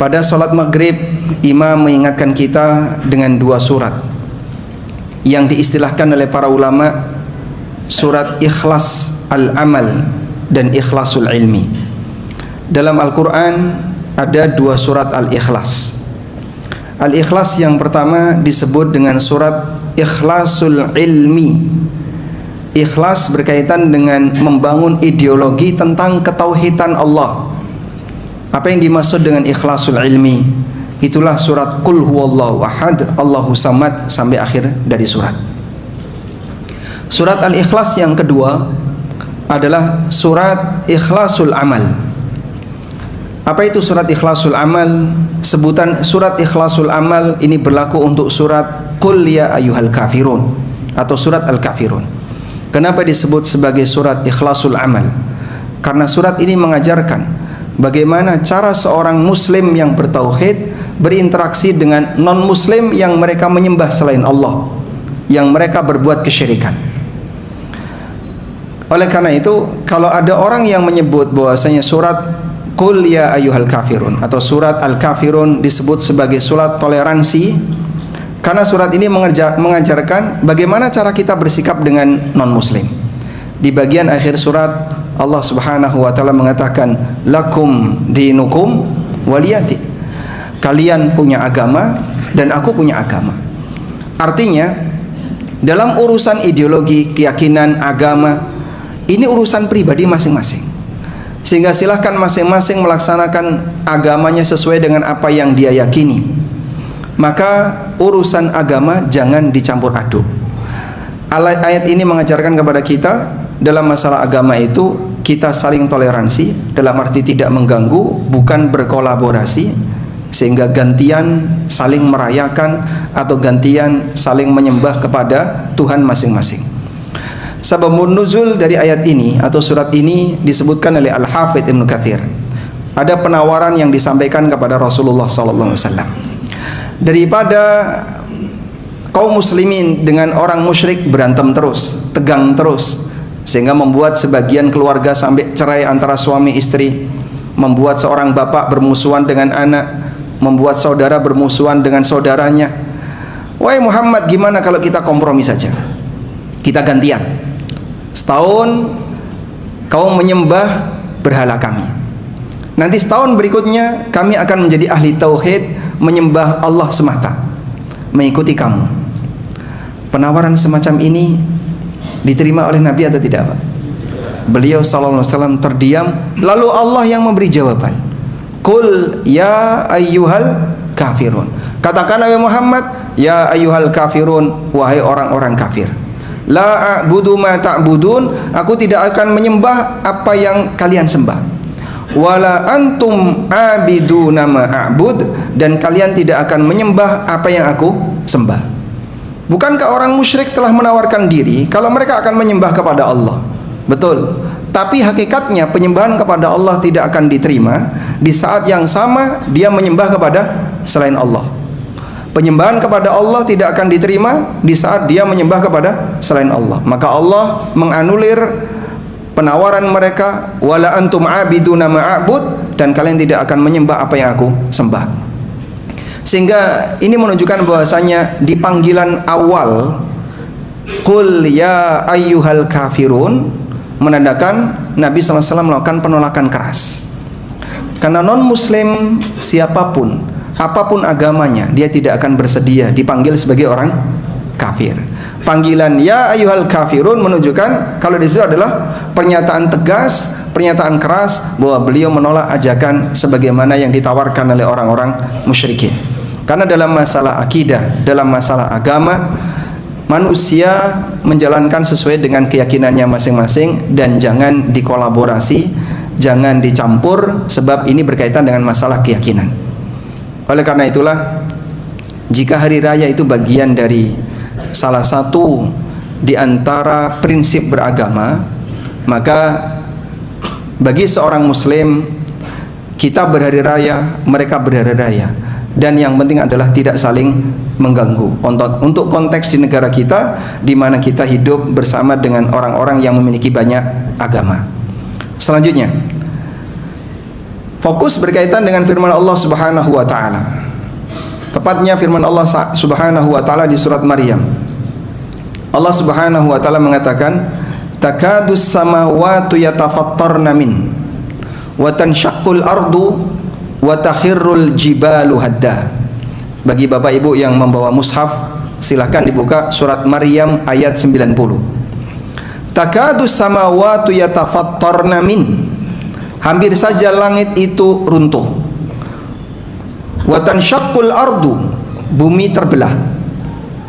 Pada sholat maghrib, imam mengingatkan kita dengan dua surat yang diistilahkan oleh para ulama surat ikhlas al-amal dan ikhlasul ilmi. Dalam Al-Quran ada dua surat al-ikhlas. Al-ikhlas yang pertama disebut dengan surat ikhlasul ilmi. Ikhlas berkaitan dengan membangun ideologi tentang ketauhidan Allah. Apa yang dimaksud dengan ikhlasul ilmi? Itulah surat Qul huwallahu ahad, Allahu samad sampai akhir dari surat. Surat al-ikhlas yang kedua adalah surat ikhlasul amal. Apa itu surat ikhlasul amal? Sebutan surat ikhlasul amal ini berlaku untuk surat Qul ya ayyuhal kafirun atau surat al-kafirun. Kenapa disebut sebagai surat ikhlasul amal? Karena surat ini mengajarkan bagaimana cara seorang muslim yang bertauhid berinteraksi dengan non-muslim yang mereka menyembah selain Allah, yang mereka berbuat kesyirikan. Oleh karena itu, kalau ada orang yang menyebut bahwasanya surat Qul ya ayyuhal kafirun atau surat al-kafirun disebut sebagai surat toleransi, karena surat ini mengajarkan bagaimana cara kita bersikap dengan non-muslim. Di bagian akhir surat Allah Subhanahu wa taala mengatakan lakum dinukum waliyati. Kalian punya agama dan aku punya agama. Artinya dalam urusan ideologi, keyakinan, agama, ini urusan pribadi masing-masing. Sehingga silahkan masing-masing melaksanakan agamanya sesuai dengan apa yang dia yakini. Maka urusan agama jangan dicampur aduk. Ayat ini mengajarkan kepada kita dalam masalah agama itu kita saling toleransi, dalam arti tidak mengganggu, bukan berkolaborasi, sehingga gantian saling merayakan atau gantian saling menyembah kepada Tuhan masing-masing. Sababun nuzul dari ayat ini atau surat ini disebutkan oleh Al-Hafidz Ibnu Katsir. Ada penawaran yang disampaikan kepada Rasulullah SAW. Daripada kaum muslimin dengan orang musyrik berantem terus, tegang terus, sehingga membuat sebagian keluarga sampai cerai antara suami istri, membuat seorang bapak bermusuhan dengan anak, membuat saudara bermusuhan dengan saudaranya. Wahai Muhammad, gimana kalau kita kompromi saja? Kita gantian. Setahun kau menyembah berhala kami, nanti setahun berikutnya kami akan menjadi ahli tauhid, menyembah Allah semata, mengikuti kamu. Penawaran semacam ini diterima oleh Nabi atau tidak, Pak? Beliau sallallahu alaihi wasallam terdiam, lalu Allah yang memberi jawaban. Qul ya ayyuhal kafirun. Katakan wahai Muhammad, ya ayyuhal kafirun, wahai orang-orang kafir. La a'budu ma ta'budun, aku tidak akan menyembah apa yang kalian sembah. Wala antum abiduna ma a'bud, dan kalian tidak akan menyembah apa yang aku sembah. Bukankah orang musyrik telah menawarkan diri kalau mereka akan menyembah kepada Allah? Betul. Tapi hakikatnya penyembahan kepada Allah tidak akan diterima di saat yang sama dia menyembah kepada selain Allah. Penyembahan kepada Allah tidak akan diterima di saat dia menyembah kepada selain Allah. Maka Allah menganulir penawaran mereka, wala antum abiduna ma'abud, dan kalian tidak akan menyembah apa yang aku sembah. Sehingga ini menunjukkan bahwasanya di panggilan awal Qul ya ayyuhal kafirun menandakan Nabi SAW melakukan penolakan keras. Karena non muslim siapapun, apapun agamanya, dia tidak akan bersedia dipanggil sebagai orang kafir. Panggilan ya ayyuhal kafirun menunjukkan kalau di situ adalah pernyataan tegas, pernyataan keras bahwa beliau menolak ajakan sebagaimana yang ditawarkan oleh orang-orang musyrikin. Karena dalam masalah akidah, dalam masalah agama, manusia menjalankan sesuai dengan keyakinannya masing-masing dan jangan dikolaborasi, jangan dicampur, sebab ini berkaitan dengan masalah keyakinan. Oleh karena itulah, jika hari raya itu bagian dari salah satu di antara prinsip beragama, maka bagi seorang muslim, kita berhari raya, mereka berhari raya, dan yang penting adalah tidak saling mengganggu. Untuk konteks di negara kita, di mana kita hidup bersama dengan orang-orang yang memiliki banyak agama. Selanjutnya, Fokus berkaitan dengan firman Allah Subhanahu wa taala. Tepatnya firman Allah Subhanahu wa taala di surat Maryam. Allah Subhanahu wa taala mengatakan, "Takadus samawati yatafattarna min wa tanshaqqul ardu wa takhirrul jibalu hadda." Bagi Bapak Ibu yang membawa mushaf, silakan dibuka surat Maryam ayat 90. Takadus samawati yatafattarna min, hampir saja langit itu runtuh. Wa tanshaqqul ardu, bumi terbelah.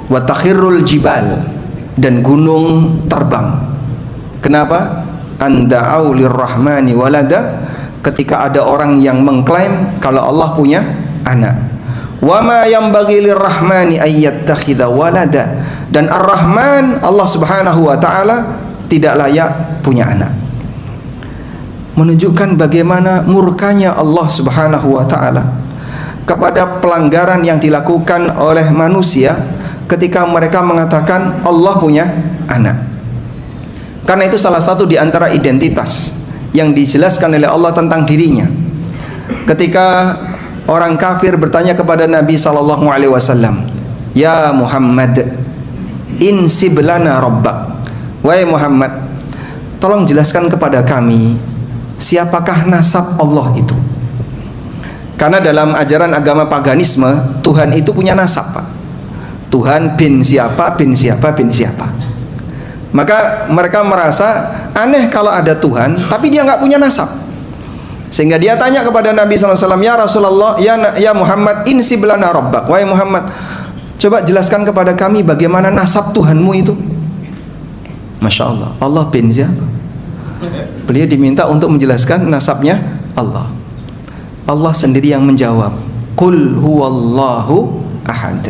Wa takhirrul jibal, dan gunung terbang. Kenapa? Anda'au lirrahmani walada, ketika ada orang yang mengklaim kalau Allah punya anak. Wa ma yanbaghi lirrahmani ayyattakhidha walada, dan Ar-Rahman Allah Subhanahu wa taala tidak layak punya anak. Menunjukkan bagaimana murkanya Allah Subhanahu wa taala kepada pelanggaran yang dilakukan oleh manusia ketika mereka mengatakan Allah punya anak. Karena itu salah satu di antara identitas yang dijelaskan oleh Allah tentang dirinya. Ketika orang kafir bertanya kepada Nabi sallallahu alaihi wasallam, "Ya Muhammad, insib lana rabbak." Wahai Muhammad, tolong jelaskan kepada kami siapakah nasab Allah itu. Karena dalam ajaran agama paganisme, Tuhan itu punya nasab, Pak. Tuhan bin siapa, bin siapa, bin siapa. Maka mereka merasa aneh kalau ada Tuhan tapi dia nggak punya nasab. Sehingga dia tanya kepada Nabi SAW, "Ya Rasulullah, ya Muhammad, insib lana rabbak." Wahai Muhammad, coba jelaskan kepada kami bagaimana nasab Tuhanmu itu. Masya Allah, Allah bin siapa? Beliau diminta untuk menjelaskan nasabnya Allah. Allah sendiri yang menjawab, "Qul huwallahu ahad,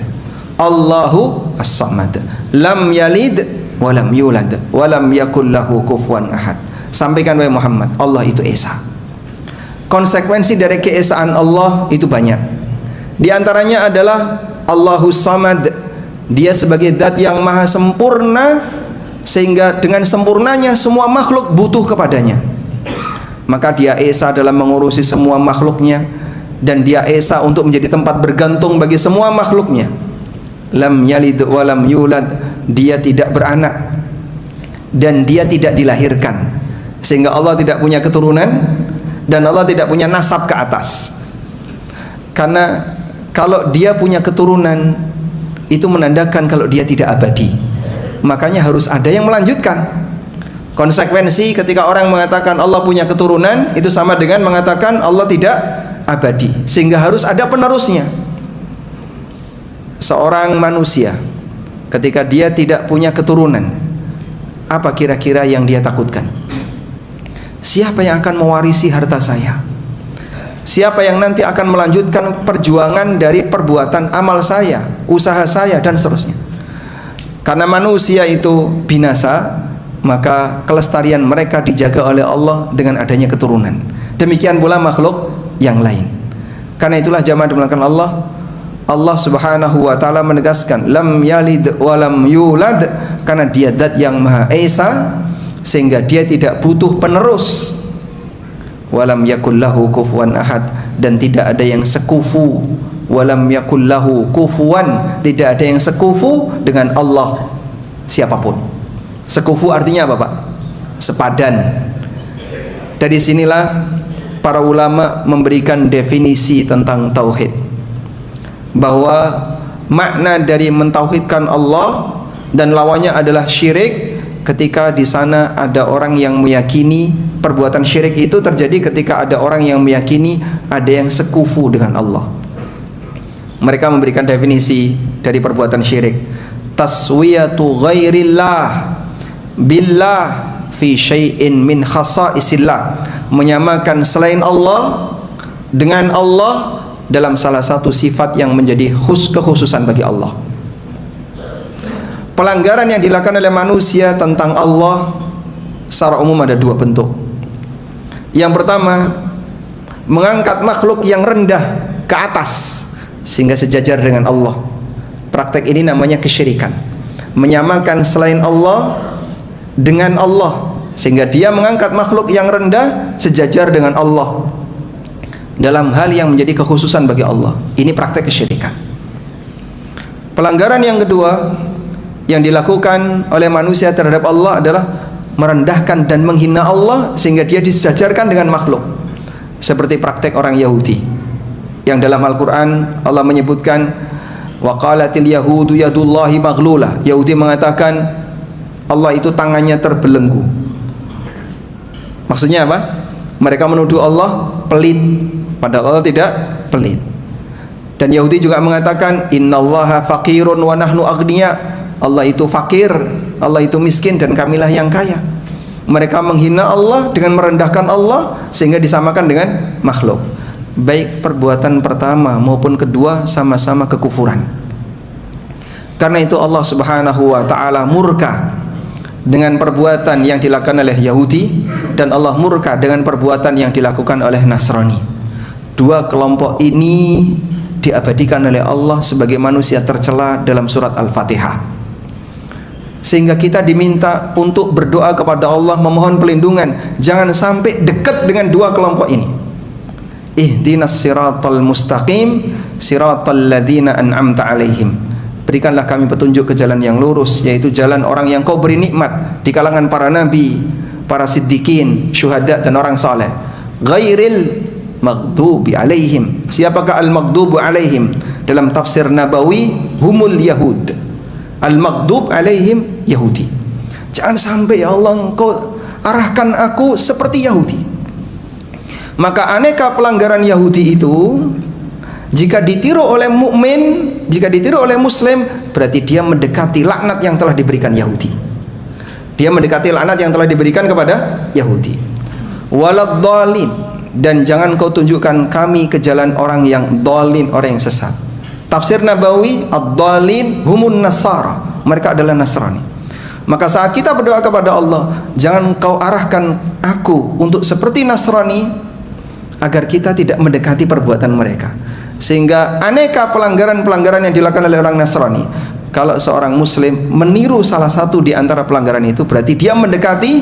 Allahu as-samad, lam yalid walam yulad walam yakul lahu kufuwan ahad." Sampaikan wahai Muhammad, Allah itu esa. Konsekuensi dari keesaan Allah itu banyak. Di antaranya adalah Allahus samad, dia sebagai zat yang maha sempurna, sehingga dengan sempurnanya semua makhluk butuh kepadanya. Maka dia esa dalam mengurusi semua makhluknya, dan dia esa untuk menjadi tempat bergantung bagi semua makhluknya. Lam yalid walam yulad, dia tidak beranak dan dia tidak dilahirkan, sehingga Allah tidak punya keturunan dan Allah tidak punya nasab ke atas. Karena kalau dia punya keturunan, itu menandakan kalau dia tidak abadi. Makanya harus ada yang melanjutkan. Konsekuensi ketika orang mengatakan Allah punya keturunan, itu sama dengan mengatakan Allah tidak abadi, sehingga harus ada penerusnya. Seorang manusia ketika dia tidak punya keturunan, apa kira-kira yang dia takutkan? Siapa yang akan mewarisi harta saya? Siapa yang nanti akan melanjutkan perjuangan dari perbuatan amal saya, usaha saya, dan seterusnya? Karena manusia itu binasa, maka kelestarian mereka dijaga oleh Allah dengan adanya keturunan. Demikian pula makhluk yang lain. Karena itulah jamaah dimulakan Allah, Allah Subhanahu wa taala menegaskan lam yalid walam yulad, karena dia zat yang maha esa, sehingga dia tidak butuh penerus. Walam yakul lahu kufuwan ahad, dan tidak ada yang sekufu. Walam yakul lahu kufuwan, tidak ada yang sekufu dengan Allah siapapun. Sekufu artinya apa, Pak? Sepadan. Dari sinilah para ulama memberikan definisi tentang tauhid, bahwa makna dari mentauhidkan Allah dan lawannya adalah syirik. Ketika di sana ada orang yang meyakini perbuatan syirik itu terjadi ketika ada orang yang meyakini ada yang sekufu dengan Allah. Mereka memberikan definisi dari perbuatan syirik: taswiyatu ghairillah billah fi syai'in min khasaisillah, menyamakan selain Allah dengan Allah dalam salah satu sifat yang menjadi kekhususan bagi Allah. Pelanggaran yang dilakukan oleh manusia tentang Allah secara umum ada dua bentuk. Yang pertama, mengangkat makhluk yang rendah ke atas sehingga sejajar dengan Allah. Praktek ini namanya kesyirikan, menyamakan selain Allah dengan Allah, sehingga dia mengangkat makhluk yang rendah sejajar dengan Allah. dalam hal yang menjadi kekhususan bagi Allah. Ini praktek kesyirikan. Pelanggaran yang kedua yang dilakukan oleh manusia terhadap Allah adalah merendahkan dan menghina Allah sehingga dia disejajarkan dengan makhluk, seperti praktek orang Yahudi yang dalam Al-Quran Allah menyebutkan wa qalatil yahudu yadullahi maghlulah. Yahudi mengatakan Allah itu tangannya terbelenggu. Maksudnya apa? Mereka menuduh Allah pelit, padahal Allah tidak pelit. Dan Yahudi juga mengatakan innallaha faqirun wa nahnu aghniya. Allah itu fakir, Allah itu miskin, dan kamilah yang kaya. Mereka menghina Allah dengan merendahkan Allah sehingga disamakan dengan makhluk. Baik perbuatan pertama maupun kedua sama-sama kekufuran. Karena itu Allah Subhanahu wa taala murka dengan perbuatan yang dilakukan oleh Yahudi, dan Allah murka dengan perbuatan yang dilakukan oleh Nasrani. Dua kelompok ini diabadikan oleh Allah sebagai manusia tercela dalam surat Al-Fatihah. Sehingga kita diminta untuk berdoa kepada Allah, memohon pelindungan jangan sampai dekat dengan dua kelompok ini. Ihdinas siratal mustaqim siratal ladzina an'amta alaihim. Berikanlah kami petunjuk ke jalan yang lurus, yaitu jalan orang yang kau beri nikmat di kalangan para nabi, para siddiqin, syuhada, dan orang saleh. Ghairil maghdubi alaihim. Siapakah al-maghdubu alaihim? Dalam tafsir Nabawi, humul yahud. Al-maghdub alaihim Yahudi. Jangan sampai ya Allah engkau arahkan aku seperti Yahudi. Maka aneka pelanggaran Yahudi itu jika ditiru oleh mukmin, jika ditiru oleh muslim, berarti dia mendekati laknat yang telah diberikan Yahudi. Dia mendekati laknat yang telah diberikan kepada Yahudi. Waladhdallin, dan jangan kau tunjukkan kami ke jalan orang yang dhalin, orang yang sesat. Tafsir Nabawi, ad-dhalin humun nasara, mereka adalah Nasrani. Maka saat kita berdoa kepada Allah, jangan kau arahkan aku untuk seperti Nasrani, agar kita tidak mendekati perbuatan mereka. Sehingga aneka pelanggaran-pelanggaran yang dilakukan oleh orang Nasrani, kalau seorang muslim meniru salah satu di antara pelanggaran itu, berarti dia mendekati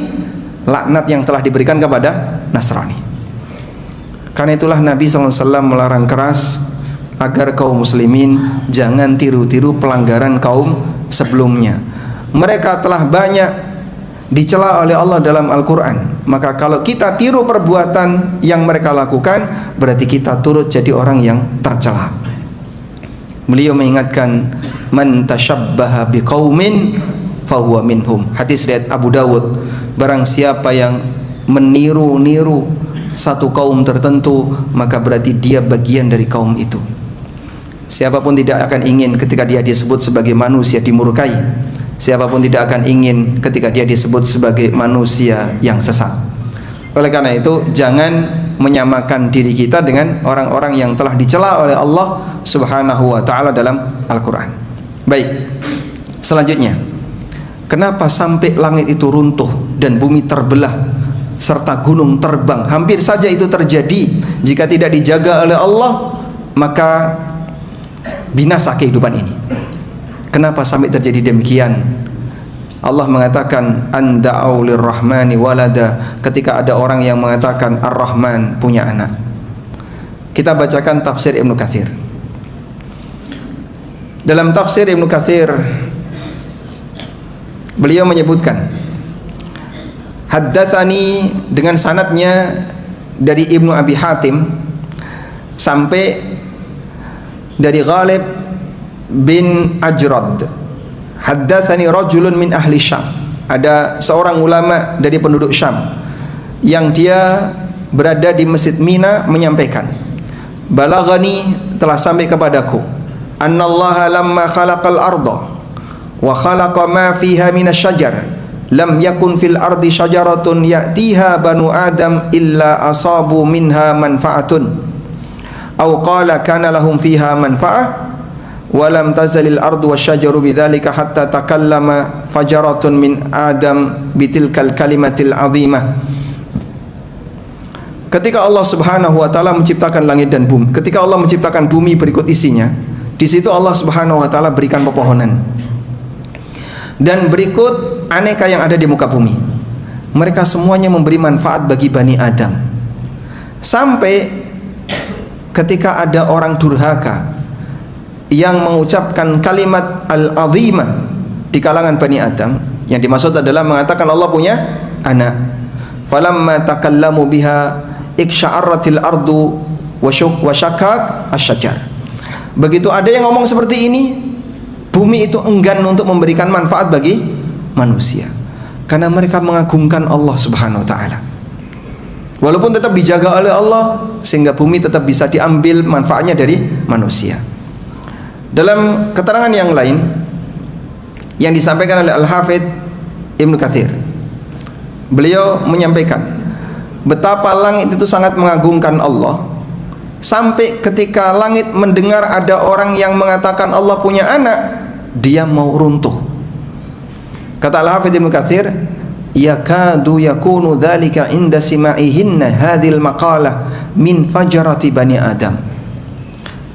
laknat yang telah diberikan kepada Nasrani. Karena itulah Nabi SAW melarang keras agar kaum muslimin jangan tiru-tiru pelanggaran kaum sebelumnya. Mereka telah banyak dicela oleh Allah dalam Al-Quran. Maka kalau kita tiru perbuatan yang mereka lakukan, berarti kita turut jadi orang yang tercela. Beliau mengingatkan, man tashabbaha biqaumin fahuwa minhum. Hadis riwayat Abu Dawud. Barang siapa yang meniru-niru satu kaum tertentu, maka berarti dia bagian dari kaum itu. Siapapun tidak akan ingin ketika dia disebut sebagai manusia dimurkai. Siapapun tidak akan ingin ketika dia disebut sebagai manusia yang sesat. Oleh karena itu, jangan menyamakan diri kita dengan orang-orang yang telah dicela oleh Allah Subhanahu wa taala dalam Al-Quran. Baik, selanjutnya, kenapa sampai langit itu runtuh dan bumi terbelah serta gunung terbang? Hampir saja itu terjadi. Jika tidak dijaga oleh Allah, maka binasa kehidupan ini. Kenapa sampai terjadi demikian? Allah mengatakan anda'u lirrahmani walada, ketika ada orang yang mengatakan Ar-Rahman punya anak. Kita bacakan tafsir Ibnu Katsir. Dalam tafsir Ibnu Katsir, beliau menyebutkan, haddatsani, dengan sanadnya dari Ibnu Abi Hatim sampai dari Ghalib bin Ajrad, haddatsani rajulun min ahli Syam. Ada seorang ulama dari penduduk Syam yang dia berada di Masjid Mina menyampaikan, balaghani, telah sampai kepadaku, annallaha lamma khalaqal arda wa khalaqa ma fiha minasyajar lam yakun fil ardi syajaratun ya'tiha banu adam illa asabu minha manfaatun aw qala kana lahum fiha manfaah wa lam tazalil ardu wasyajaru bidzalika hatta takallama fajaratun min adam bitilkal kalimatil azimah. Ketika Allah Subhanahu wa taala menciptakan langit dan bumi, ketika Allah menciptakan bumi berikut isinya, di situ Allah Subhanahu wa taala berikan pepohonan dan berikut aneka yang ada di muka bumi. Mereka semuanya memberi manfaat bagi Bani Adam. Sampai ketika ada orang durhaka yang mengucapkan kalimat al-azimah di kalangan Bani Adam, yang dimaksud adalah mengatakan Allah punya anak. Falamma takallamu biha iksya'arratil ardu wa syakak asyajar. Begitu ada yang ngomong seperti ini, bumi itu enggan untuk memberikan manfaat bagi manusia, karena mereka mengagungkan Allah Subhanahu wa taala. Walaupun tetap dijaga oleh Allah, sehingga bumi tetap bisa diambil manfaatnya dari manusia. Dalam keterangan yang lain yang disampaikan oleh Al-Hafidz Ibnu Katsir, beliau menyampaikan betapa langit itu sangat mengagungkan Allah, sampai ketika langit mendengar ada orang yang mengatakan Allah punya anak, dia mau runtuh. Kata Al-Hafidz Ibnu Katsir, yakadu yakunu dzalika inda sima'ihinna hadhil maqalah min fajarati bani Adam.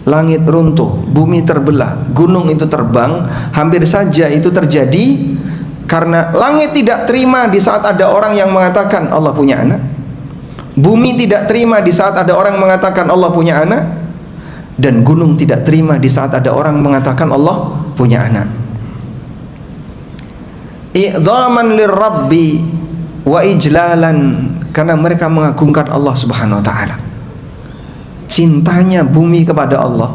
Langit runtuh, bumi terbelah, gunung itu terbang, hampir saja itu terjadi karena langit tidak terima di saat ada orang yang mengatakan Allah punya anak. Bumi tidak terima di saat ada orang mengatakan Allah punya anak, dan gunung tidak terima di saat ada orang mengatakan Allah punya anak. I'dhaman lirrabbi wa ijlalan, karena mereka mengagungkan Allah Subhanahu wa taala. Cintanya bumi kepada Allah,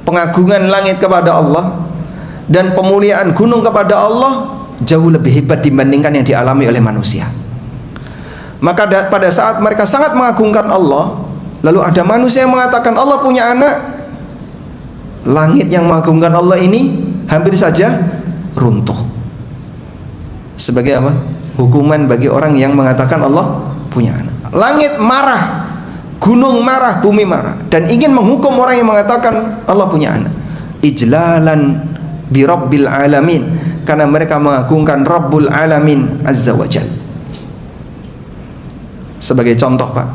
pengagungan langit kepada Allah, dan pemuliaan gunung kepada Allah jauh lebih hebat dibandingkan yang dialami oleh manusia. Maka pada saat mereka sangat mengagungkan Allah, lalu ada manusia yang mengatakan Allah punya anak, langit yang mengagungkan Allah ini hampir saja runtuh. Sebagai apa? Hukuman bagi orang yang mengatakan Allah punya anak. Langit marah, gunung marah, bumi marah, dan ingin menghukum orang yang mengatakan Allah punya anak. Ijlalan bi rabbil alamin, karena mereka mengagungkan Rabbul Alamin Azza wa Jalla. Sebagai contoh, Pak,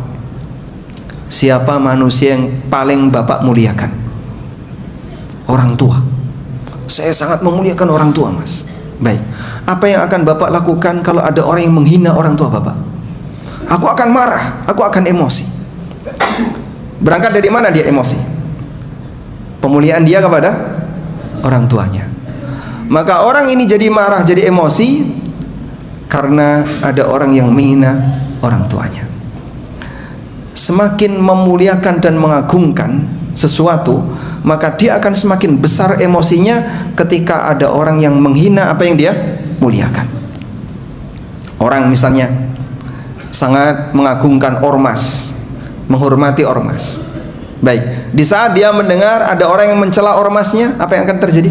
siapa manusia yang paling Bapak muliakan? Orang tua. Saya sangat memuliakan orang tua, Mas. Baik, apa yang akan Bapak lakukan kalau ada orang yang menghina orang tua Bapak? Aku akan marah, aku akan emosi. Berangkat dari mana dia emosi? Pemuliaan dia kepada orang tuanya. Maka orang ini jadi marah, jadi emosi karena ada orang yang menghina orang tuanya. Semakin memuliakan dan mengagungkan sesuatu, maka dia akan semakin besar emosinya ketika ada orang yang menghina apa yang dia muliakan. Orang misalnya sangat mengagungkan ormas, menghormati ormas. Baik, di saat dia mendengar ada orang yang mencela ormasnya, apa yang akan terjadi?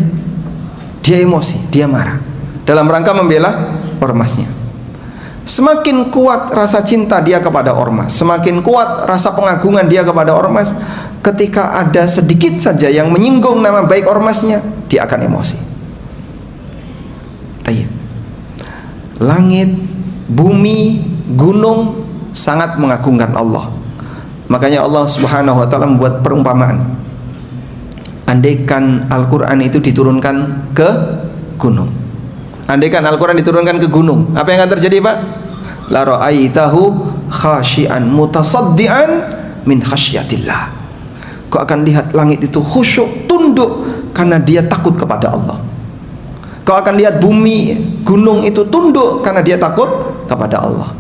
Dia emosi, dia marah dalam rangka membela ormasnya. Semakin kuat rasa cinta dia kepada ormas, semakin kuat rasa pengagungan dia kepada ormas, ketika ada sedikit saja yang menyinggung nama baik ormasnya, dia akan emosi. Tayyib. Langit, bumi, gunung sangat mengagungkan Allah. Makanya Allah Subhanahu wa taala membuat perumpamaan. Andaikan Al-Qur'an itu diturunkan ke gunung. Andaikan Al-Qur'an diturunkan ke gunung, apa yang akan terjadi, Pak? La ra'aitahu khashi'an mutasaddian min khasyatillah. Kau akan lihat langit itu khusyuk, tunduk karena dia takut kepada Allah. Kau akan lihat bumi, gunung itu tunduk karena dia takut kepada Allah.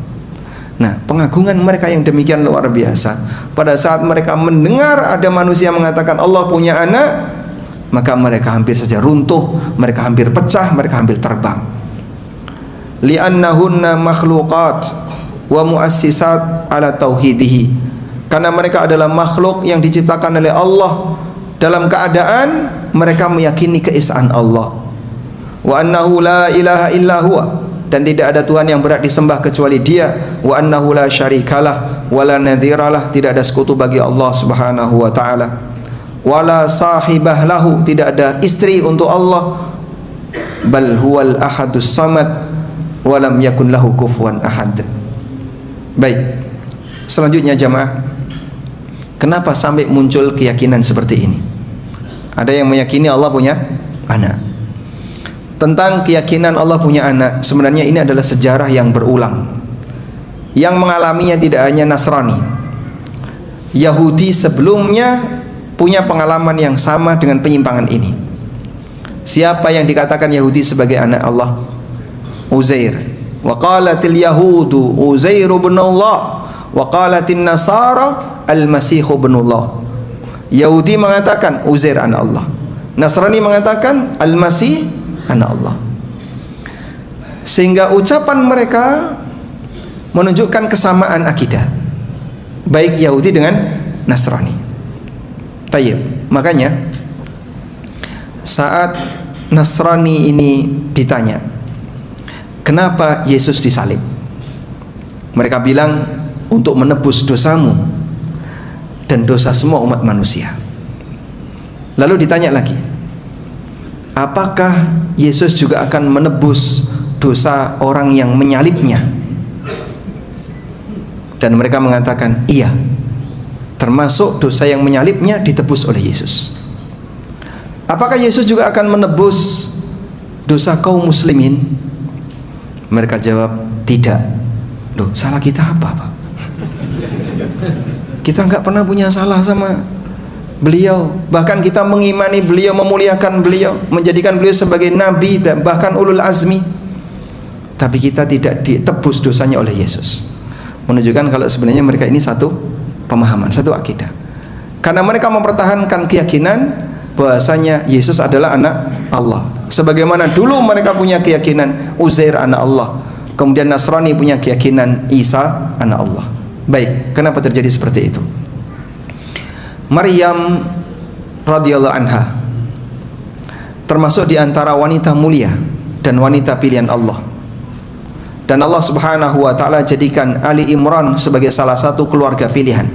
Nah, pengagungan mereka yang demikian luar biasa. Pada saat mereka mendengar ada manusia mengatakan Allah punya anak, maka mereka hampir saja runtuh, mereka hampir pecah, mereka hampir terbang. Li'annahunna makhluqat wa muassisat ala tauhidihi, karena mereka adalah makhluk yang diciptakan oleh Allah dalam keadaan mereka meyakini keesaan Allah. Wa annahu la ilaha illa huwa, dan tidak ada Tuhan yang berhak disembah kecuali Dia. Wa annahu la syarikalah wa la nadhiralah, tidak ada sekutu bagi Allah Subhanahu wa taala. Wala sahibah lahu, tidak ada istri untuk Allah. Bal huwal ahadus samad wa lam yakun lahu kufuwan ahad. Baik, selanjutnya jamaah, kenapa sampai muncul keyakinan seperti ini? Ada yang meyakini Allah punya anak. Tentang keyakinan Allah punya anak, sebenarnya ini adalah sejarah yang berulang. Yang mengalaminya tidak hanya Nasrani, Yahudi sebelumnya punya pengalaman yang sama dengan penyimpangan ini. Siapa yang dikatakan Yahudi sebagai anak Allah? Uzair. Wa qalatil yahudu Uzair ibn Allah wa qalatin nasara al-masih ibn Allah. Yahudi mengatakan Uzair anak Allah, Nasrani mengatakan Al-Masih anak Allah. Sehingga ucapan mereka menunjukkan kesamaan akidah, baik Yahudi dengan Nasrani. Tayyib. Makanya saat Nasrani ini ditanya, kenapa Yesus disalib? Mereka bilang, untuk menebus dosamu dan dosa semua umat manusia. Lalu ditanya lagi, apakah Yesus juga akan menebus dosa orang yang menyalibnya? Dan mereka mengatakan, iya, termasuk dosa yang menyalibnya ditebus oleh Yesus. Apakah Yesus juga akan menebus dosa kaum muslimin? Mereka jawab, tidak. Loh, salah kita apa, Pak? Kita nggak pernah punya salah sama beliau. Bahkan kita mengimani beliau, memuliakan beliau, menjadikan beliau sebagai nabi dan bahkan ulul azmi. Tapi kita tidak ditebus dosanya oleh Yesus. Menunjukkan kalau sebenarnya mereka ini satu pemahaman, satu akidah. Karena mereka mempertahankan keyakinan bahwasanya Yesus adalah anak Allah. Sebagaimana dulu mereka punya keyakinan Uzair anak Allah, kemudian Nasrani punya keyakinan Isa anak Allah. Baik, kenapa terjadi seperti itu? Maryam radhiyallahu anha termasuk di antara wanita mulia dan wanita pilihan Allah. Dan Allah Subhanahu wa taala jadikan Ali Imran sebagai salah satu keluarga pilihan.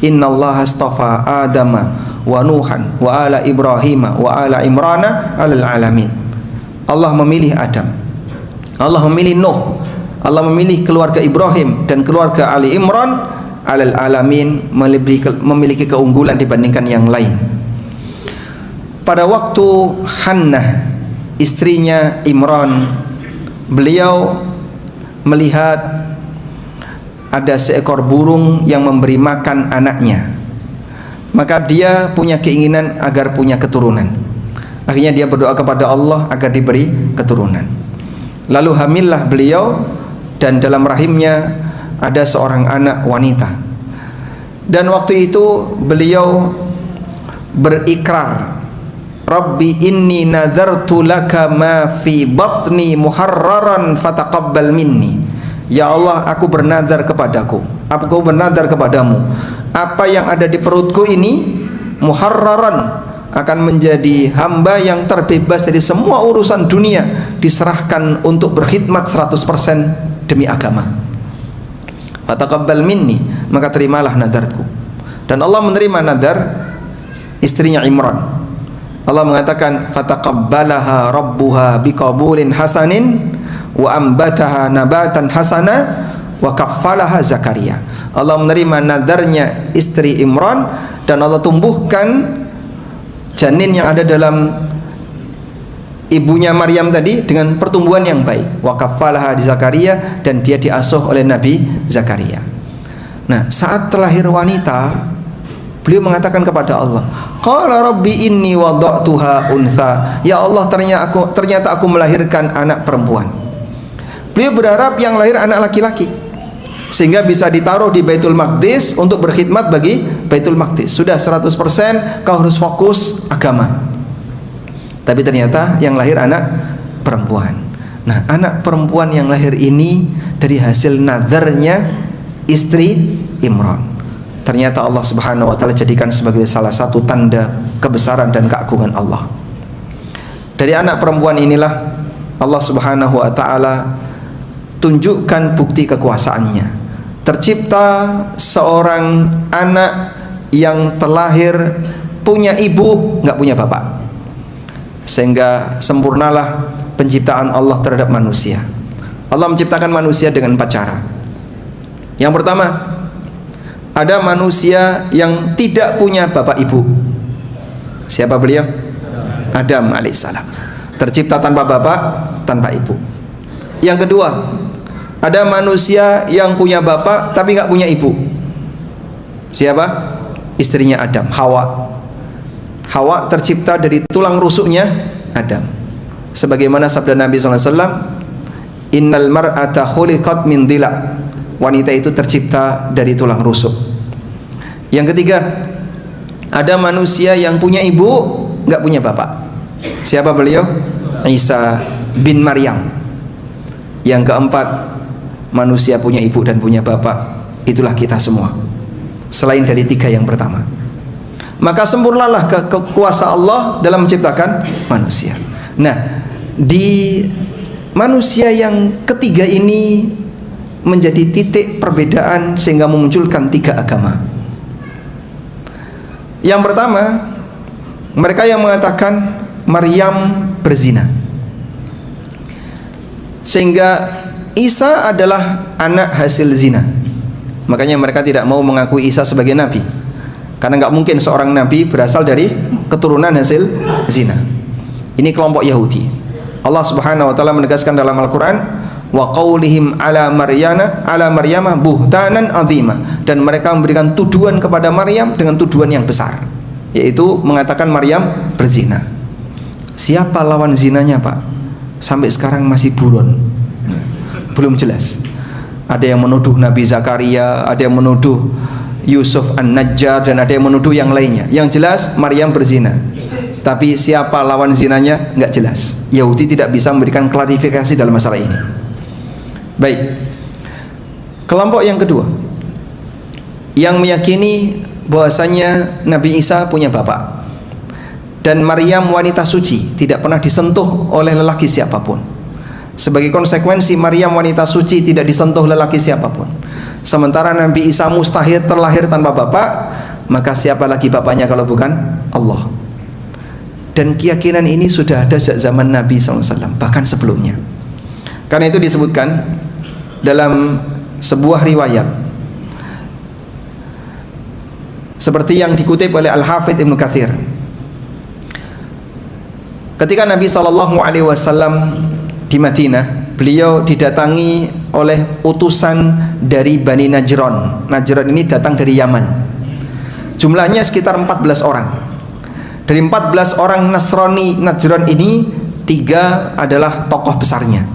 Innallaha astafa Adama wa Nuhan wa ala Ibrahim wa ala Imrana alal alamin. Allah memilih Adam, Allah memilih Nuh, Allah memilih keluarga Ibrahim dan keluarga Ali Imran alal alamin, memiliki keunggulan dibandingkan yang lain. Pada waktu Hannah, istrinya Imran, beliau melihat ada seekor burung yang memberi makan anaknya, maka dia punya keinginan agar punya keturunan. Akhirnya dia berdoa kepada Allah agar diberi keturunan. Lalu hamillah beliau, dan dalam rahimnya ada seorang anak wanita. Dan waktu itu beliau berikrar, Rabbi inni nazartu laka ma fi batni muharraran fataqabbal minni. Ya Allah, aku bernazar kepadaku, aku bernazar kepadamu, apa yang ada di perutku ini muharraran, akan menjadi hamba yang terbebas dari semua urusan dunia, diserahkan untuk berkhidmat 100% demi agama. Fataqabbal minni, maka terimalah nadarku. Dan Allah menerima nadar istrinya Imran. Allah mengatakan fataqabbalaha rabbuha biqabulin hasanin wa ambataha nabatan hasana wa kaffalaha Zakaria. Allah menerima nadarnya istri Imran dan Allah tumbuhkan janin yang ada dalam ibunya Maryam tadi dengan pertumbuhan yang baik. Wa kaffalaha di Zakaria, dan dia diasuh oleh Nabi Zakaria. Nah, saat terlahir wanita, beliau mengatakan kepada Allah, qala rabbi inni wada'tuha untha. Ya Allah, ternyata aku melahirkan anak perempuan. Beliau berharap yang lahir anak laki-laki, sehingga bisa ditaruh di Baitul Maqdis untuk berkhidmat bagi Baitul Maqdis. Sudah 100% kau harus fokus agama. Tapi ternyata yang lahir anak perempuan. Nah, anak perempuan yang lahir ini dari hasil nazarnya istri Imran. Ternyata Allah Subhanahu wa taala jadikan sebagai salah satu tanda kebesaran dan keagungan Allah. Dari anak perempuan inilah Allah Subhanahu wa taala tunjukkan bukti kekuasaannya. Tercipta seorang anak yang terlahir punya ibu, nggak punya bapak. Sehingga sempurnalah penciptaan Allah terhadap manusia. Allah menciptakan manusia dengan 4 cara. Yang pertama, ada manusia yang tidak punya bapak ibu. Siapa beliau? Adam alaihissalam. Tercipta tanpa bapak, tanpa ibu. Yang kedua, ada manusia yang punya bapak tapi nggak punya ibu. Siapa? istrinya Adam, Hawa. Hawa tercipta dari tulang rusuknya Adam. Sebagaimana sabda Nabi SAW, innal mar'ata khuliqat min dila'. Wanita itu tercipta dari tulang rusuk. Yang ketiga, ada manusia yang punya ibu, nggak punya bapak. Siapa beliau? Isa bin Maryam. Yang keempat, manusia punya ibu dan punya bapak. Itulah kita semua, selain dari tiga yang pertama. Maka sempurnalah kekuasaan Allah dalam menciptakan manusia. Nah, di manusia yang ketiga ini menjadi titik perbedaan sehingga memunculkan tiga agama. Yang pertama, mereka yang mengatakan Maryam berzina, sehingga Isa adalah anak hasil zina. Makanya mereka tidak mau mengakui Isa sebagai nabi, karena nggak mungkin seorang nabi berasal dari keturunan hasil zina. Ini kelompok Yahudi. Allah Subhanahu wa taala menegaskan dalam Al-Qur'an, wa qaulihim ala maryama buhtanan azima, dan mereka memberikan tuduhan kepada Maryam dengan tuduhan yang besar, yaitu mengatakan Maryam berzina. Siapa lawan zinanya, Pak? Sampai sekarang masih buron, belum jelas. Ada yang menuduh Nabi Zakaria, ada yang menuduh Yusuf An-Najjar, dan ada yang menuduh yang lainnya. Yang jelas Maryam berzina, tapi siapa lawan zinanya nggak jelas. Yahudi tidak bisa memberikan klarifikasi dalam masalah ini. Baik, kelompok yang kedua yang meyakini bahwasanya Nabi Isa punya bapak dan Maryam wanita suci, tidak pernah disentuh oleh lelaki siapapun. Sebagai konsekuensi, Maryam wanita suci tidak disentuh lelaki siapapun. Sementara Nabi Isa mustahil terlahir tanpa bapak, maka siapa lagi bapaknya kalau bukan Allah? Dan keyakinan ini sudah ada sejak zaman Nabi SAW, bahkan sebelumnya. Karena itu disebutkan dalam sebuah riwayat seperti yang dikutip oleh Al-Hafidh Ibnu Katsir, ketika Nabi SAW di Madinah, beliau didatangi oleh utusan dari Bani Najran. Najran ini datang dari Yaman. Jumlahnya sekitar 14 orang. Dari 14 orang Nasrani Najran ini, 3 adalah tokoh besarnya.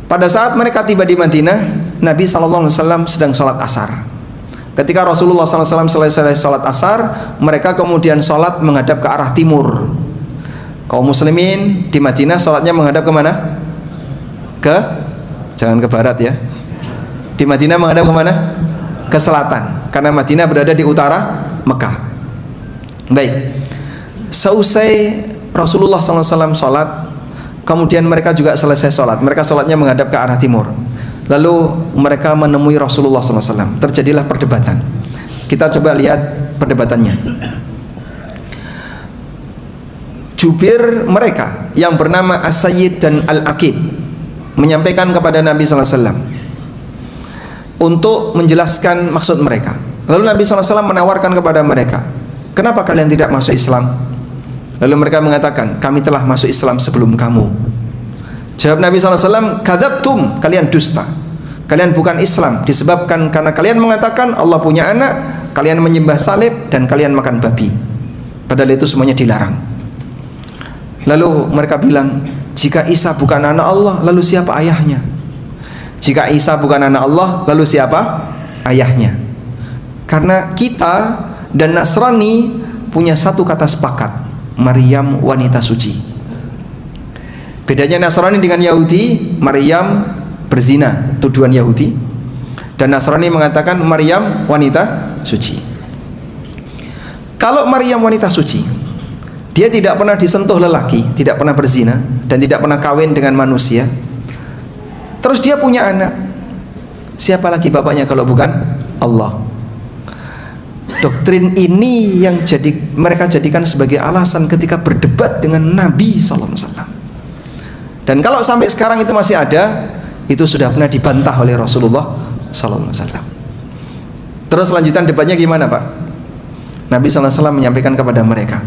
Pada saat mereka tiba di Madinah, Nabi SAW sedang sholat asar. Ketika Rasulullah SAW selesai sholat asar, mereka kemudian sholat menghadap ke arah timur. Kaum muslimin di Madinah sholatnya menghadap kemana? Jangan ke barat ya. Di Madinah menghadap kemana? Ke selatan, karena Madinah berada di utara Mekah. Baik, seusai Rasulullah SAW sholat, kemudian mereka juga selesai sholat. Mereka sholatnya menghadap ke arah timur. Lalu mereka menemui Rasulullah SAW. Terjadilah perdebatan. Kita coba lihat perdebatannya. Jubir mereka yang bernama As-Sayyid dan Al-Aqib menyampaikan kepada Nabi SAW untuk menjelaskan maksud mereka. Lalu Nabi SAW menawarkan kepada mereka, kenapa kalian tidak masuk Islam? Lalu mereka mengatakan, kami telah masuk Islam sebelum kamu. Jawab Nabi SAW, kadzabtum, kalian dusta. Kalian bukan Islam disebabkan karena kalian mengatakan Allah punya anak, kalian menyembah salib, dan kalian makan babi. Padahal itu semuanya dilarang. Lalu mereka bilang, jika Isa bukan anak Allah, lalu siapa ayahnya? Jika Isa bukan anak Allah, lalu siapa ayahnya? Karena kita dan Nasrani punya satu kata sepakat, Maryam wanita suci. Bedanya Nasrani dengan Yahudi, Maryam berzina, tuduhan Yahudi, dan Nasrani mengatakan Maryam wanita suci. Kalau Maryam wanita suci, dia tidak pernah disentuh lelaki, tidak pernah berzina, dan tidak pernah kawin dengan manusia. Terus dia punya anak, siapa lagi bapaknya kalau bukan Allah? Doktrin ini yang mereka jadikan sebagai alasan ketika berdebat dengan Nabi SAW. Dan kalau sampai sekarang itu masih ada, itu sudah pernah dibantah oleh Rasulullah SAW. Terus lanjutan debatnya gimana, Pak? Nabi SAW menyampaikan kepada mereka,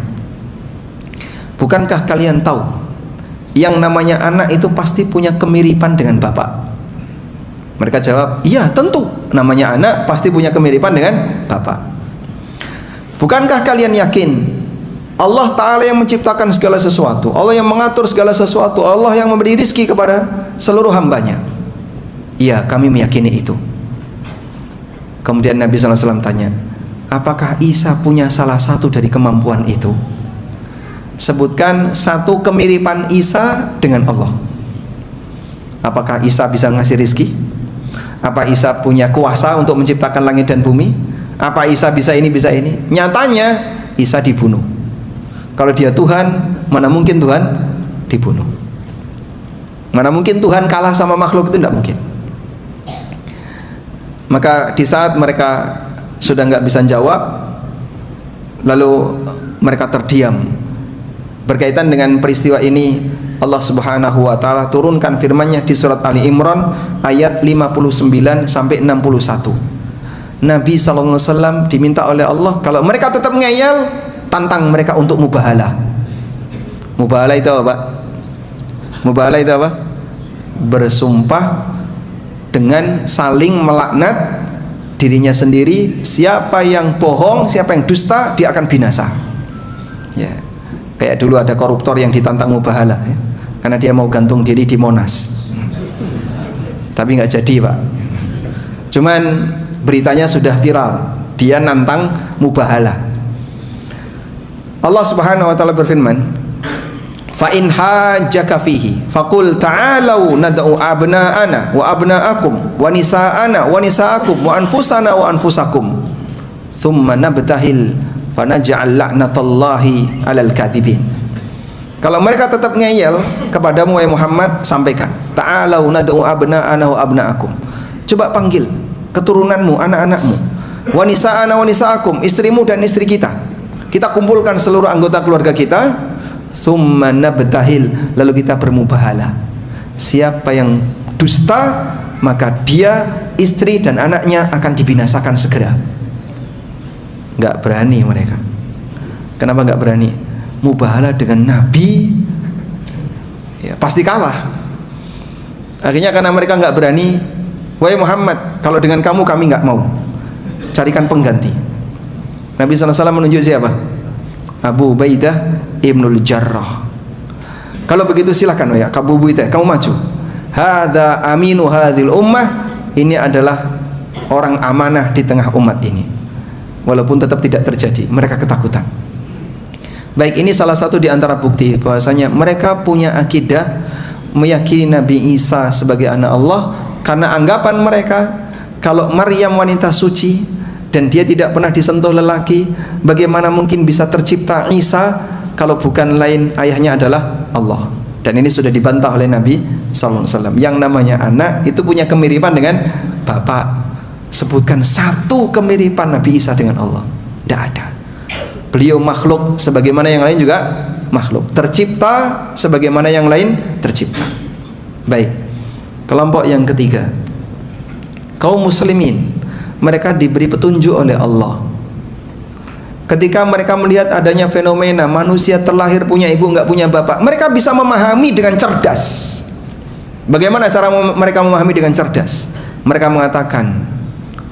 bukankah kalian tahu yang namanya anak itu pasti punya kemiripan dengan bapak? Mereka jawab, iya tentu, namanya anak pasti punya kemiripan dengan bapak. Bukankah kalian yakin Allah Ta'ala yang menciptakan segala sesuatu, Allah yang mengatur segala sesuatu, Allah yang memberi rizki kepada seluruh hambanya? Iya, kami meyakini itu. Kemudian Nabi SAW tanya, apakah Isa punya salah satu dari kemampuan itu? Sebutkan satu kemiripan Isa dengan Allah. Apakah Isa bisa ngasih rizki? Apa Isa punya kuasa untuk menciptakan langit dan bumi? Apa Isa bisa ini, bisa ini? Nyatanya Isa dibunuh. Kalau dia Tuhan, mana mungkin Tuhan dibunuh? Mana mungkin Tuhan kalah sama makhluk? Itu tidak mungkin. Maka di saat mereka sudah nggak bisa jawab, lalu mereka terdiam. Berkaitan dengan peristiwa ini, Allah Subhanahu wa taala turunkan firman-Nya di surat Ali Imran ayat 59 sampai 61. Nabi sallallahu alaihi wasallam diminta oleh Allah, kalau mereka tetap ngeyel, tantang mereka untuk mubahalah. Mubahalah itu apa, Pak? Mubahalah itu apa? Bersumpah dengan saling melaknat dirinya sendiri. Siapa yang bohong, siapa yang dusta, dia akan binasa. Ya. Kayak dulu ada koruptor yang ditantang mubahalah, ya, karena dia mau gantung diri di Monas. Tapi nggak jadi, Pak. Cuman beritanya sudah viral, dia nantang mubahalah. Allah Subhanahu wa taala berfirman, fa in hajjaka fihi faqul ta'alu nad'u abna'ana wa abna'akum wa nisa'ana wa nisa'akum wa anfusana wa anfusakum thumma nabtahil fa naj'al la'natallahi 'alal kadhibin. Kalau mereka tetap ngeyel kepadamu wahai Muhammad, sampaikan, ta'alu nad'u abna'ana wa abna'akum. Coba panggil keturunanmu, anak-anakmu, wa nisa'ana wa nisa'akum, istrimu dan istri kita. Kita kumpulkan seluruh anggota keluarga kita, summa nabtahil, lalu kita bermubahalah. Siapa yang dusta, maka dia, istri dan anaknya akan dibinasakan segera. Nggak berani mereka. Kenapa nggak berani? Mubahalah dengan Nabi, ya, pasti kalah. Akhirnya karena mereka nggak berani, wahai Muhammad, kalau dengan kamu kami nggak mau, carikan pengganti. Nabi SAW menunjuk siapa? Abu Ubaidah Ibnul Jarrah. Kalau begitu silakan ya Abu Ubaidah, kamu maju. Hadza aminu hadzal ummah, ini adalah orang amanah di tengah umat ini. Walaupun tetap tidak terjadi, mereka ketakutan. Baik, ini salah satu di antara bukti bahwasanya mereka punya akidah meyakini Nabi Isa sebagai anak Allah, karena anggapan mereka kalau Maryam wanita suci dan dia tidak pernah disentuh lelaki, bagaimana mungkin bisa tercipta Isa kalau bukan lain ayahnya adalah Allah. Dan ini sudah dibantah oleh Nabi SAW. Yang namanya anak itu punya kemiripan dengan bapak. Sebutkan satu kemiripan Nabi Isa dengan Allah, tidak ada. Beliau makhluk sebagaimana yang lain juga makhluk, tercipta sebagaimana yang lain tercipta. Baik, kelompok yang ketiga, kaum muslimin. Mereka diberi petunjuk oleh Allah. Ketika mereka melihat adanya fenomena manusia terlahir punya ibu nggak punya bapak, mereka bisa memahami dengan cerdas. Bagaimana cara mereka memahami dengan cerdas? Mereka mengatakan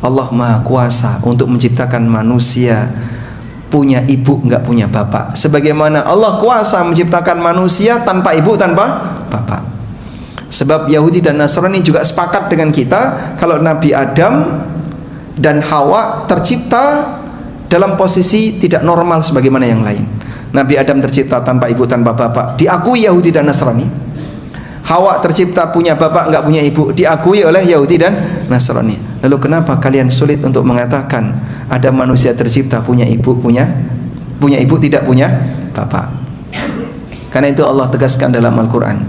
Allah Maha Kuasa untuk menciptakan manusia punya ibu nggak punya bapak, sebagaimana Allah kuasa menciptakan manusia tanpa ibu tanpa bapak. Sebab Yahudi dan Nasrani juga sepakat dengan kita kalau Nabi Adam dan Hawa tercipta dalam posisi tidak normal sebagaimana yang lain. Nabi Adam tercipta tanpa ibu tanpa bapak, diakui Yahudi dan Nasrani. Hawa tercipta punya bapak nggak punya ibu, diakui oleh Yahudi dan Nasrani. Lalu kenapa kalian sulit untuk mengatakan ada manusia tercipta punya ibu tidak punya bapak? Karena itu Allah tegaskan dalam Al-Quran,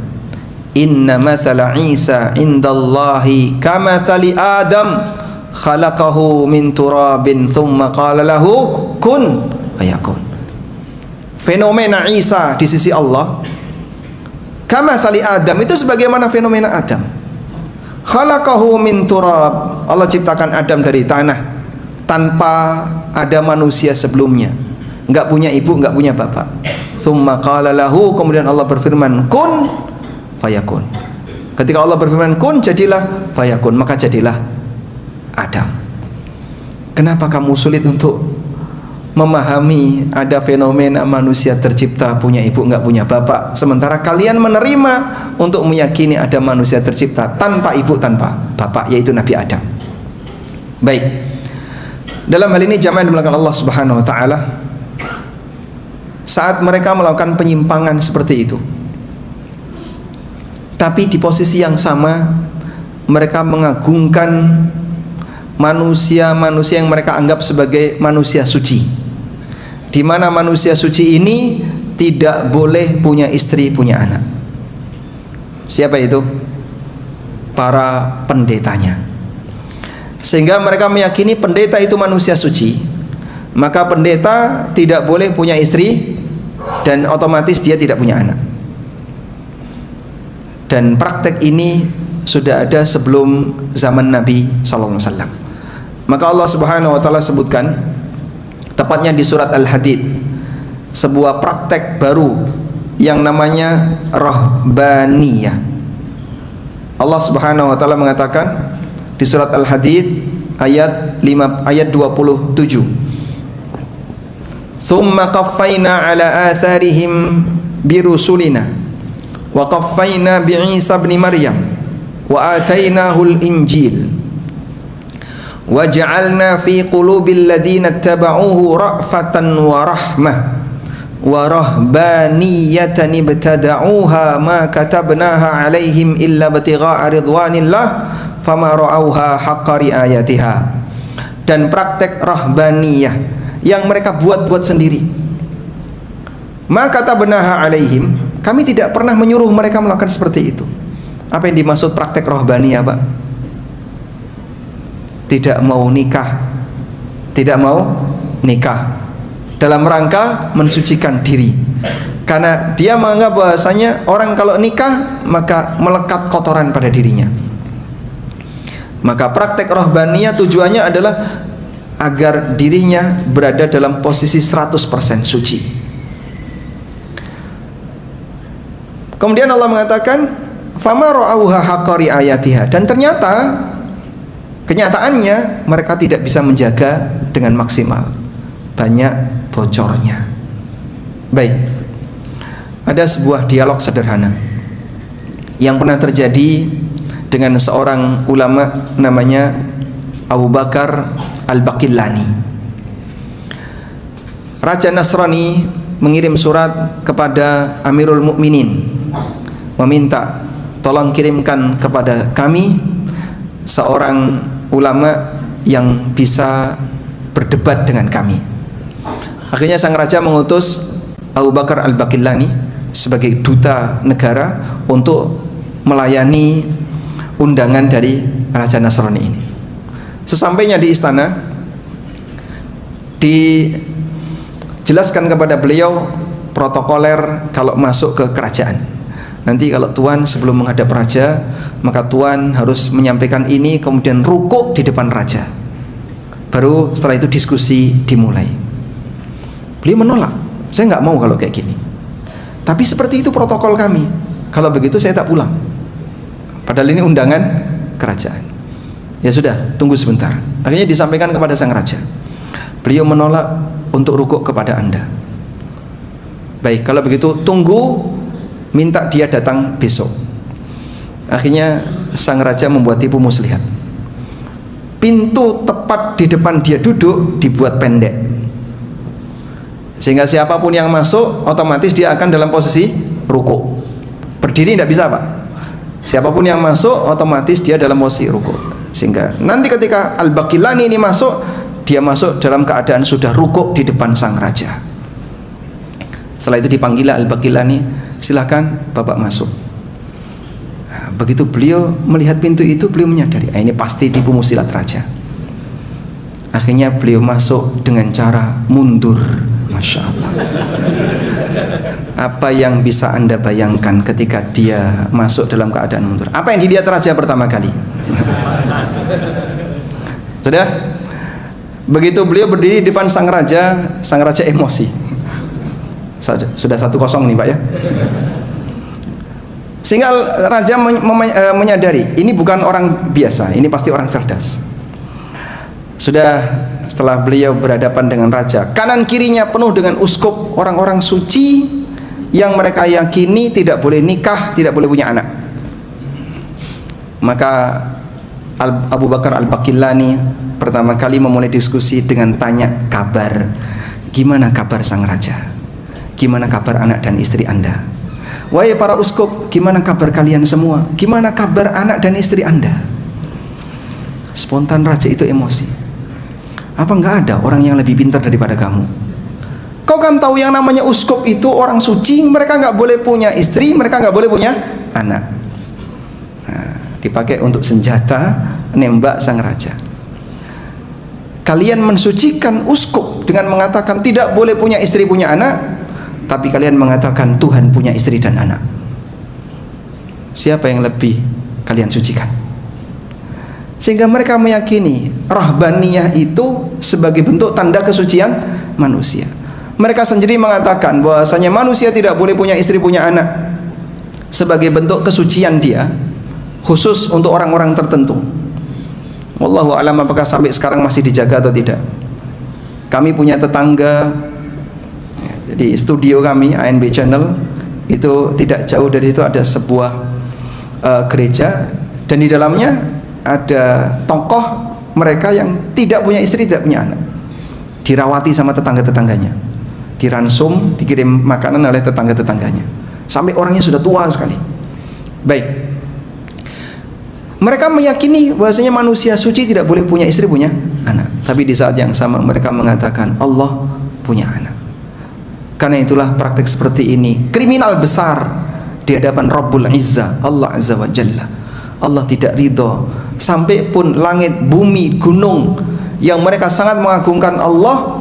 inna mathala Isa indallahi kamathali Adam khalaqahu min turabin thumma qala lahu kun fayakun. Fenomena Isa di sisi Allah kamathali Adam, itu sebagaimana fenomena Adam. Khalaqahu min turab, Allah ciptakan Adam dari tanah tanpa ada manusia sebelumnya, enggak punya ibu, enggak punya bapak. Thumma qala lahu, kemudian Allah berfirman kun fayakun. Ketika Allah berfirman kun, jadilah, fayakun, maka jadilah Adam. Kenapa kamu sulit untuk memahami ada fenomena manusia tercipta punya ibu nggak punya bapak, sementara kalian menerima untuk meyakini ada manusia tercipta tanpa ibu tanpa bapak, yaitu Nabi Adam. Baik, dalam hal ini jamaah yang dimuliakan Allah Subhanahu wa taala, saat mereka melakukan penyimpangan seperti itu, tapi di posisi yang sama mereka mengagungkan manusia-manusia yang mereka anggap sebagai manusia suci, di mana manusia suci ini tidak boleh punya istri, punya anak. Siapa itu? Para pendetanya. Sehingga mereka meyakini pendeta itu manusia suci, maka pendeta tidak boleh punya istri dan otomatis dia tidak punya anak. Dan praktek ini sudah ada sebelum zaman Nabi SAW. Maka Allah Subhanahu wa taala sebutkan tepatnya di surat Al-Hadid sebuah praktek baru yang namanya rahbaniyah. Allah Subhanahu wa taala mengatakan di surat Al-Hadid ayat 27, "Tsumma qaffayna ala atharihim birusulina wa qaffayna bi Isa ibn Maryam wa atainahul injil wa ja'alna fi qulubil ladzina ittaba'uhu ra'fatan wa rahmah wa rahbaniyatan ibtada'uha ma katabnaha 'alaihim illa ibtigha'a ridwanillah fama ra'auha haqqa ri'ayatiha." Dan praktek rahbaniyah yang mereka buat-buat sendiri. Ma katabnaha 'alaihim, kami tidak pernah menyuruh mereka melakukan seperti itu. Apa yang dimaksud praktek rahbaniyah, Pak? Tidak mau nikah, tidak mau nikah dalam rangka mensucikan diri, karena dia menganggap bahwasanya orang kalau nikah maka melekat kotoran pada dirinya. Maka praktek rahbaniyah tujuannya adalah agar dirinya berada dalam posisi 100% suci. Kemudian Allah mengatakan fama ra'auha haqqa ri'ayatiha, dan ternyata kenyataannya mereka tidak bisa menjaga dengan maksimal, banyak bocornya. Baik, ada sebuah dialog sederhana yang pernah terjadi dengan seorang ulama namanya Abu Bakar Al-Baqillani. Raja Nasrani mengirim surat kepada Amirul Mukminin meminta tolong kirimkan kepada kami seorang ulama yang bisa berdebat dengan kami. Akhirnya sang raja mengutus Abu Bakar Al-Baqillani sebagai duta negara untuk melayani undangan dari Raja Nasrani ini. Sesampainya di istana, dijelaskan kepada beliau protokoler kalau masuk ke kerajaan. Nanti kalau tuan sebelum menghadap raja, maka tuan harus menyampaikan ini, kemudian rukuk di depan raja. Baru setelah itu diskusi dimulai. Beliau menolak, saya nggak mau kalau kayak gini. Tapi seperti itu protokol kami. Kalau begitu saya tak pulang. Padahal ini undangan kerajaan. Ya sudah, tunggu sebentar. Akhirnya disampaikan kepada sang raja. Beliau menolak untuk rukuk kepada Anda. Baik, kalau begitu tunggu, minta dia datang besok. Akhirnya sang raja membuat tipu muslihat. Pintu tepat di depan dia duduk dibuat pendek, sehingga siapapun yang masuk otomatis dia akan dalam posisi rukuk. Berdiri tidak bisa, Pak. Siapapun yang masuk otomatis dia dalam posisi rukuk. Sehingga nanti ketika Al-Baqillani ini masuk, dia masuk dalam keadaan sudah rukuk di depan sang raja. Setelah itu dipanggil Al-Baqillani, silakan Bapak masuk. Nah, begitu beliau melihat pintu itu, beliau menyadari, ini pasti tipu muslihat raja. Akhirnya beliau masuk dengan cara mundur. Masya Allah. Apa yang bisa Anda bayangkan ketika dia masuk dalam keadaan mundur? Apa yang dilihat raja pertama kali? Sudah? Begitu beliau berdiri di depan sang raja emosi. Sudah 1-0 nih, Pak, ya. Sehingga raja menyadari ini bukan orang biasa, ini pasti orang cerdas. Sudah setelah beliau berhadapan dengan raja, kanan kirinya penuh dengan uskup orang-orang suci yang mereka yakini tidak boleh nikah, tidak boleh punya anak. Maka Abu Bakar Al-Baqillani pertama kali memulai diskusi dengan tanya kabar. Gimana kabar sang raja? Gimana kabar anak dan istri Anda? Wahai para uskup, gimana kabar kalian semua? Gimana kabar anak dan istri Anda? Spontan raja itu emosi. Apa enggak ada orang yang lebih pintar daripada kamu? Kau kan tahu yang namanya uskup itu orang suci, mereka enggak boleh punya istri, mereka enggak boleh punya anak. Nah, dipakai untuk senjata nembak sang raja. Kalian mensucikan uskup dengan mengatakan tidak boleh punya istri, punya anak, tapi kalian mengatakan Tuhan punya istri dan anak. Siapa yang lebih kalian sucikan? Sehingga mereka meyakini rahbaniyah itu sebagai bentuk tanda kesucian manusia. Mereka sendiri mengatakan bahwasanya manusia tidak boleh punya istri, punya anak sebagai bentuk kesucian dia, khusus untuk orang-orang tertentu. Wallahu a'lam apakah sampai sekarang masih dijaga atau tidak. Kami punya tetangga, jadi studio kami ANB Channel itu tidak jauh dari itu ada sebuah gereja, dan di dalamnya ada tokoh mereka yang tidak punya istri, tidak punya anak, dirawati sama tetangga-tetangganya, diransum, dikirim makanan oleh tetangga-tetangganya, sampai orangnya sudah tua sekali. Baik, mereka meyakini bahwasanya manusia suci tidak boleh punya istri, punya anak, tapi di saat yang sama mereka mengatakan Allah punya anak. Karena itulah praktek seperti ini kriminal besar di hadapan Rabbul Izzah, Allah Azza wa Jalla. Allah tidak ridho, sampai pun langit, bumi, gunung yang mereka sangat mengagungkan Allah,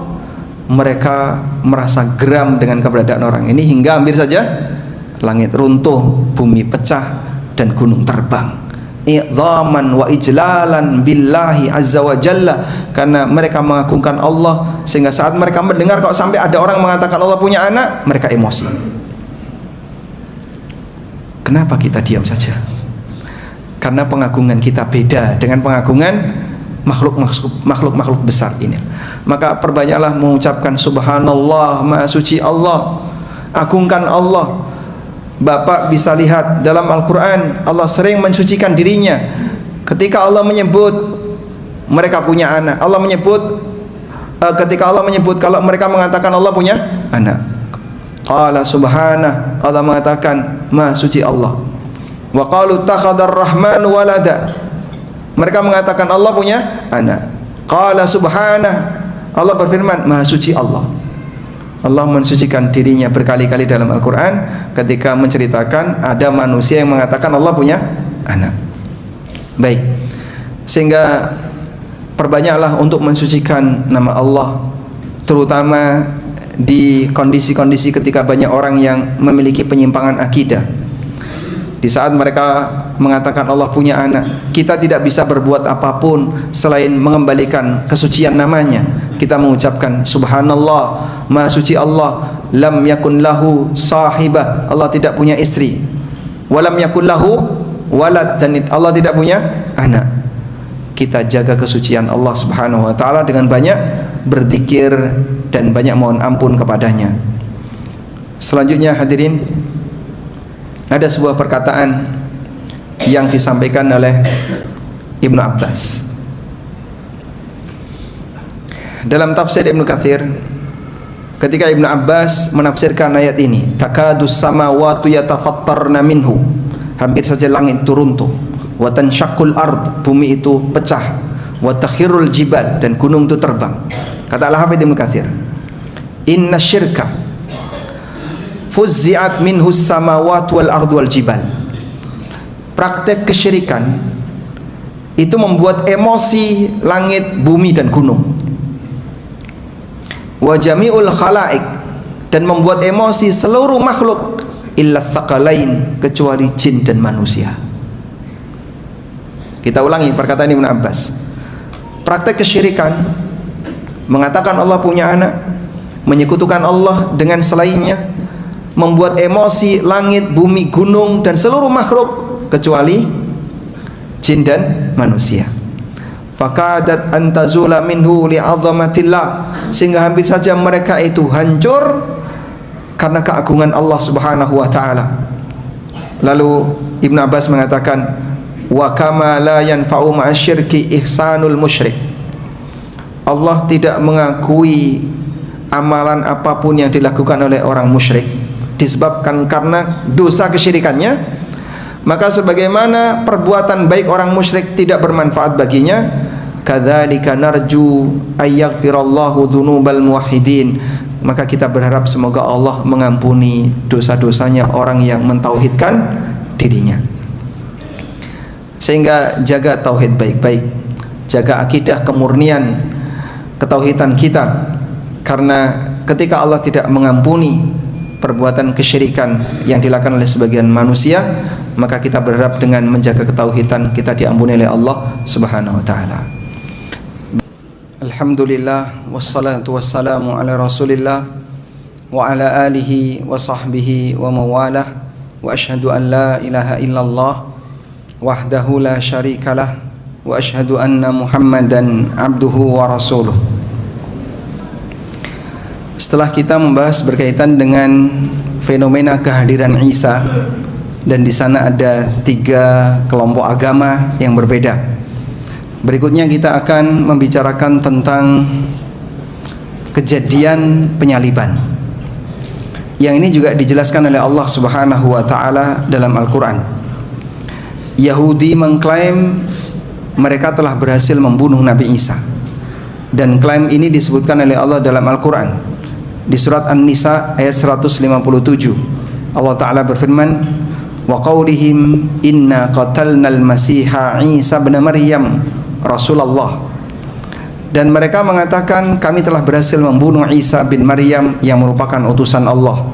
mereka merasa geram dengan keberadaan orang ini, hingga hampir saja langit runtuh, bumi pecah, dan gunung terbang. I'dhaman wa ijlalan billahi azza wa jalla, karena mereka mengagungkan Allah, sehingga saat mereka mendengar kok sampai ada orang mengatakan Allah punya anak, mereka emosi. Kenapa kita diam saja? Karena pengagungan kita beda dengan pengagungan makhluk besar ini. Maka perbanyaklah mengucapkan subhanallah, maha suci Allah, agungkan Allah. Bapak bisa lihat dalam Al-Quran, Allah sering mensucikan dirinya. Ketika Allah menyebut mereka punya anak, Allah menyebut ketika Allah menyebut kalau mereka mengatakan Allah punya anak, qala subhanah, Allah mengatakan maha suci Allah. Wa qalu takhadar rahman walada, mereka mengatakan Allah punya anak. Qala subhanah, Allah berfirman maha suci Allah. Allah mensucikan dirinya berkali-kali dalam Al-Quran ketika menceritakan ada manusia yang mengatakan Allah punya anak. Baik, sehingga perbanyaklah untuk mensucikan nama Allah, terutama di kondisi-kondisi ketika banyak orang yang memiliki penyimpangan akidah. Di saat mereka mengatakan Allah punya anak, kita tidak bisa berbuat apapun selain mengembalikan kesucian namanya. Kita mengucapkan subhanallah, maha suci Allah, lam yakun lahu sahibah, Allah tidak punya istri, walam yakun lahu walad, dan Allah tidak punya anak. Kita jaga kesucian Allah subhanahu wa ta'ala dengan banyak berzikir dan banyak mohon ampun kepadanya. Selanjutnya hadirin, ada sebuah perkataan yang disampaikan oleh Ibnu Abbas dalam tafsir Ibnu Katsir, ketika Ibnu Abbas menafsirkan ayat ini, takadus samawati yatafattarna minhu, hampir saja langit itu runtuh, wa tanshaqqul ard, bumi itu pecah, wa takhirul jibal, dan gunung itu terbang. Kata Al-Hafidz Ibnu Katsir, inna syirka fuzzi'at minhu samawati wal ardu wal jibal, praktek kesyirikan itu membuat emosi langit, bumi, dan gunung. Wa jami'ul khalaik, dan membuat emosi seluruh makhluk, illa tsaqalain, kecuali jin dan manusia. Kita ulangi perkataan Ibnu Abbas. Praktek kesyirikan, mengatakan Allah punya anak, menyekutukan Allah dengan selainnya, membuat emosi langit, bumi, gunung, dan seluruh makhluk kecuali jin dan manusia. fakadat an tazula minhu li'azamatillah, sehingga hampir saja mereka itu hancur karena keagungan Allah Subhanahu wa taala. Lalu Ibn Abbas mengatakan, wa kama la yanfa'u ma'asyirki ihsanul musyrik. Allah tidak mengakui amalan apapun yang dilakukan oleh orang musyrik disebabkan karena dosa kesyirikannya, maka sebagaimana perbuatan baik orang musyrik tidak bermanfaat baginya, kadzalika narju ayyaghfirallahu dzunubal muwahhidin, maka kita berharap semoga Allah mengampuni dosa-dosanya orang yang mentauhidkan dirinya. Sehingga jaga tauhid baik-baik, jaga akidah kemurnian ketauhidan kita, karena ketika Allah tidak mengampuni perbuatan kesyirikan yang dilakukan oleh sebagian manusia, maka kita berharap dengan menjaga ketauhidan kita diampuni oleh Allah Subhanahu wa taala. Alhamdulillah wassalatu wassalamu ala Rasulillah wa ala alihi wa sahbihi wa mawalah, wa asyhadu an la ilaha illallah wahdahu la syarikalah, wa asyhadu anna Muhammadan abduhu wa rasuluh. Setelah kita membahas berkaitan dengan fenomena kehadiran Isa, dan di sana ada 3 kelompok agama yang berbeda, berikutnya kita akan membicarakan tentang kejadian penyaliban. Yang ini juga dijelaskan oleh Allah Subhanahu wa taala dalam Al-Qur'an. Yahudi mengklaim mereka telah berhasil membunuh Nabi Isa, dan klaim ini disebutkan oleh Allah dalam Al-Qur'an. Di surat An-Nisa ayat 157 Allah Ta'ala berfirman, wa qaulihim inna qatalnal masiha Isa ibn Maryam Rasulullah, dan mereka mengatakan kami telah berhasil membunuh Isa bin Maryam yang merupakan utusan Allah.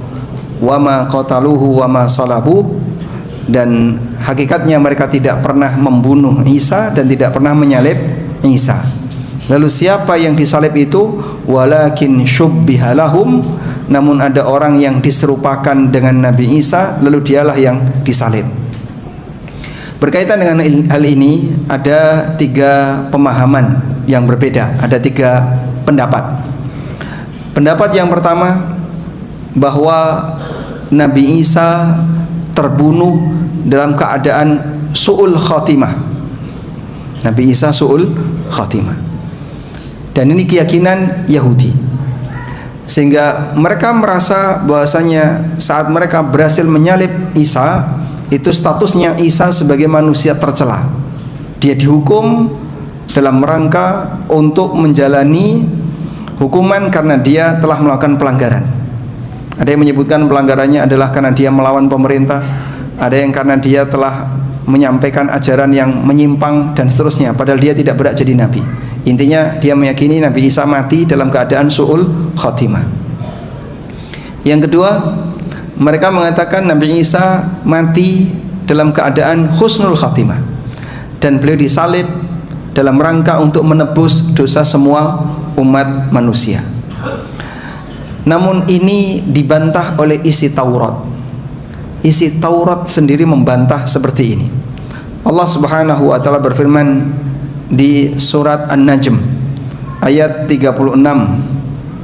Wa ma qataluhu wa ma salabu, dan hakikatnya mereka tidak pernah membunuh Isa dan tidak pernah menyalib Isa. Lalu siapa yang disalib itu? Walakin syubbiha lahum, namun ada orang yang diserupakan dengan Nabi Isa, lalu dialah yang disalib. Berkaitan dengan hal ini ada 3 pemahaman yang berbeda, ada 3 pendapat. Pendapat yang pertama, bahwa Nabi Isa terbunuh dalam keadaan su'ul khatimah. Nabi Isa su'ul khatimah. Dan ini keyakinan Yahudi, sehingga mereka merasa bahwasanya saat mereka berhasil menyalib Isa, itu statusnya Isa sebagai manusia tercela. Dia dihukum dalam rangka untuk menjalani hukuman karena dia telah melakukan pelanggaran. Ada yang menyebutkan pelanggarannya adalah karena dia melawan pemerintah, ada yang karena dia telah menyampaikan ajaran yang menyimpang dan seterusnya, padahal dia tidak berhak jadi nabi. Intinya dia meyakini Nabi Isa mati dalam keadaan su'ul khatimah. Yang kedua, mereka mengatakan Nabi Isa mati dalam keadaan husnul khatimah, dan beliau disalib dalam rangka untuk menebus dosa semua umat manusia. Namun ini dibantah oleh isi Taurat. Isi Taurat sendiri membantah seperti ini. Allah Subhanahu wa taala berfirman di surat An-Najm ayat 36,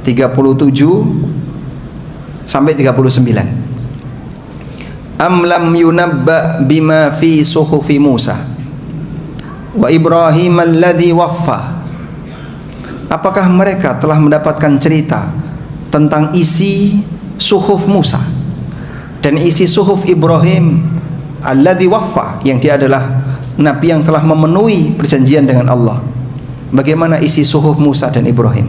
37 sampai 39. Am lam yunabba bima fi suhufi Musa wa Ibrahim alladhi waffa. Apakah mereka telah mendapatkan cerita tentang isi suhuf Musa dan isi suhuf Ibrahim alladhi waffa, yang dia adalah Nabi yang telah memenuhi perjanjian dengan Allah. Bagaimana isi suhuf Musa dan Ibrahim?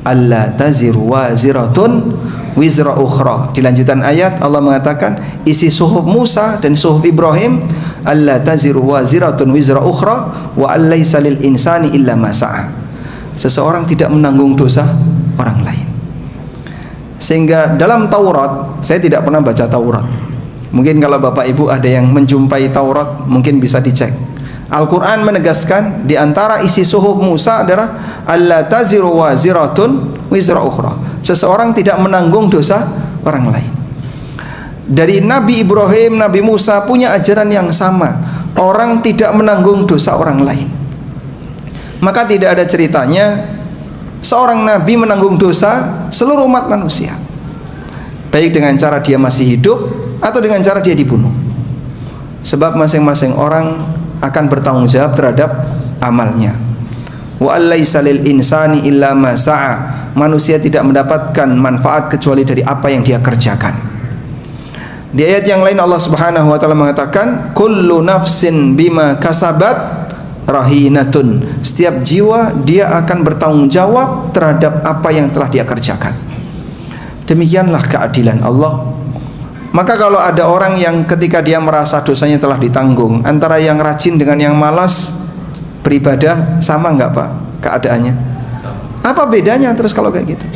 Alla taziru waziratun wizra ukhra. Di lanjutan ayat Allah mengatakan isi suhuf Musa dan suhuf Ibrahim, alla taziru waziratun wizra ukhra wa allaysa lil insani illa ma sa'a. Seseorang tidak menanggung dosa orang lain. Sehingga dalam Taurat, saya tidak pernah baca Taurat. Mungkin kalau Bapak Ibu ada yang menjumpai Taurat, mungkin bisa dicek. Al-Quran menegaskan di antara isi suhuf Musa adalah alla taziru waziratun wizra ukhra. Seseorang tidak menanggung dosa orang lain. Dari Nabi Ibrahim, Nabi Musa punya ajaran yang sama. Orang tidak menanggung dosa orang lain. maka tidak ada ceritanya seorang nabi menanggung dosa seluruh umat manusia, baik dengan cara dia masih hidup atau dengan cara dia dibunuh. Sebab masing-masing orang akan bertanggung jawab terhadap amalnya. Wa allaisa lil insani illa ma sa'a. Manusia tidak mendapatkan manfaat kecuali dari apa yang dia kerjakan. Di ayat yang lain Allah Subhanahu wa taala mengatakan, kullu nafsin bima kasabat rahinatun. Setiap jiwa dia akan bertanggung jawab terhadap apa yang telah dia kerjakan. Demikianlah keadilan Allah. Maka kalau ada orang yang ketika dia merasa dosanya telah ditanggung, antara yang rajin dengan yang malas beribadah, sama enggak Pak keadaannya? Apa bedanya terus kalau kayak gitu?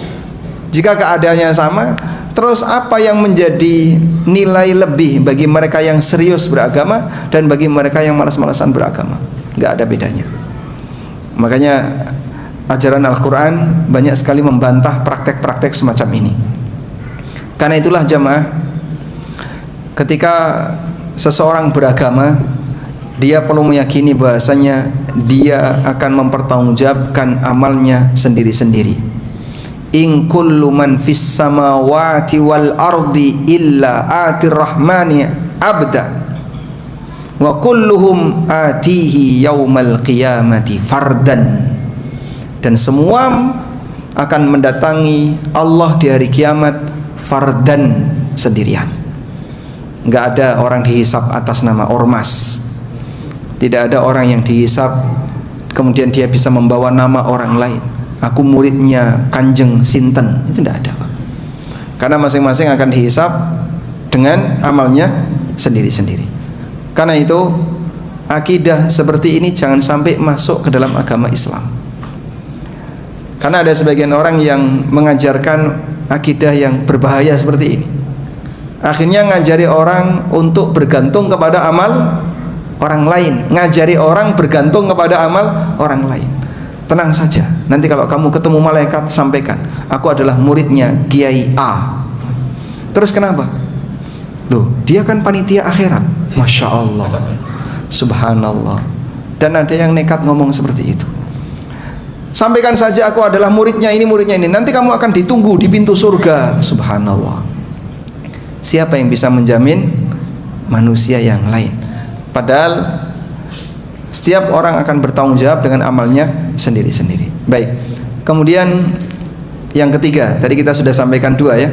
Jika keadaannya sama, terus apa yang menjadi nilai lebih bagi mereka yang serius beragama dan bagi mereka yang malas-malasan beragama? Enggak ada bedanya. Makanya ajaran Al-Quran banyak sekali membantah praktek-praktek semacam ini. Karena itulah jamaah, ketika seseorang beragama, dia perlu meyakini bahasanya dia akan mempertanggungjawabkan amalnya sendiri-sendiri. In kullu man fis samawati wal ardi illa atir rahmani abda wa kulluhum atihi yaumal qiyamati fardan. Dan semua akan mendatangi Allah di hari kiamat fardan, sendirian. Enggak ada orang dihisab atas nama ormas. Tidak ada orang yang dihisab kemudian dia bisa membawa nama orang lain. Aku muridnya Kanjeng Sinten, itu tidak ada Pak. Karena masing-masing akan dihisab dengan amalnya sendiri-sendiri. Karena itu akidah seperti ini jangan sampai masuk ke dalam agama Islam. Karena ada sebagian orang yang mengajarkan akidah yang berbahaya seperti ini. Akhirnya ngajari orang untuk bergantung kepada amal orang lain, ngajari orang bergantung kepada amal orang lain. Tenang saja, nanti kalau kamu ketemu malaikat sampaikan, aku adalah muridnya Kiai A. Terus kenapa? Loh, dia kan panitia akhirat. Masya Allah, subhanallah. Dan ada yang nekat ngomong seperti itu. Sampaikan saja aku adalah muridnya ini, muridnya ini. Nanti kamu akan ditunggu di pintu surga. Subhanallah. Siapa yang bisa menjamin manusia yang lain? Padahal setiap orang akan bertanggung jawab dengan amalnya sendiri-sendiri. Baik. Kemudian yang ketiga, tadi kita sudah sampaikan dua ya.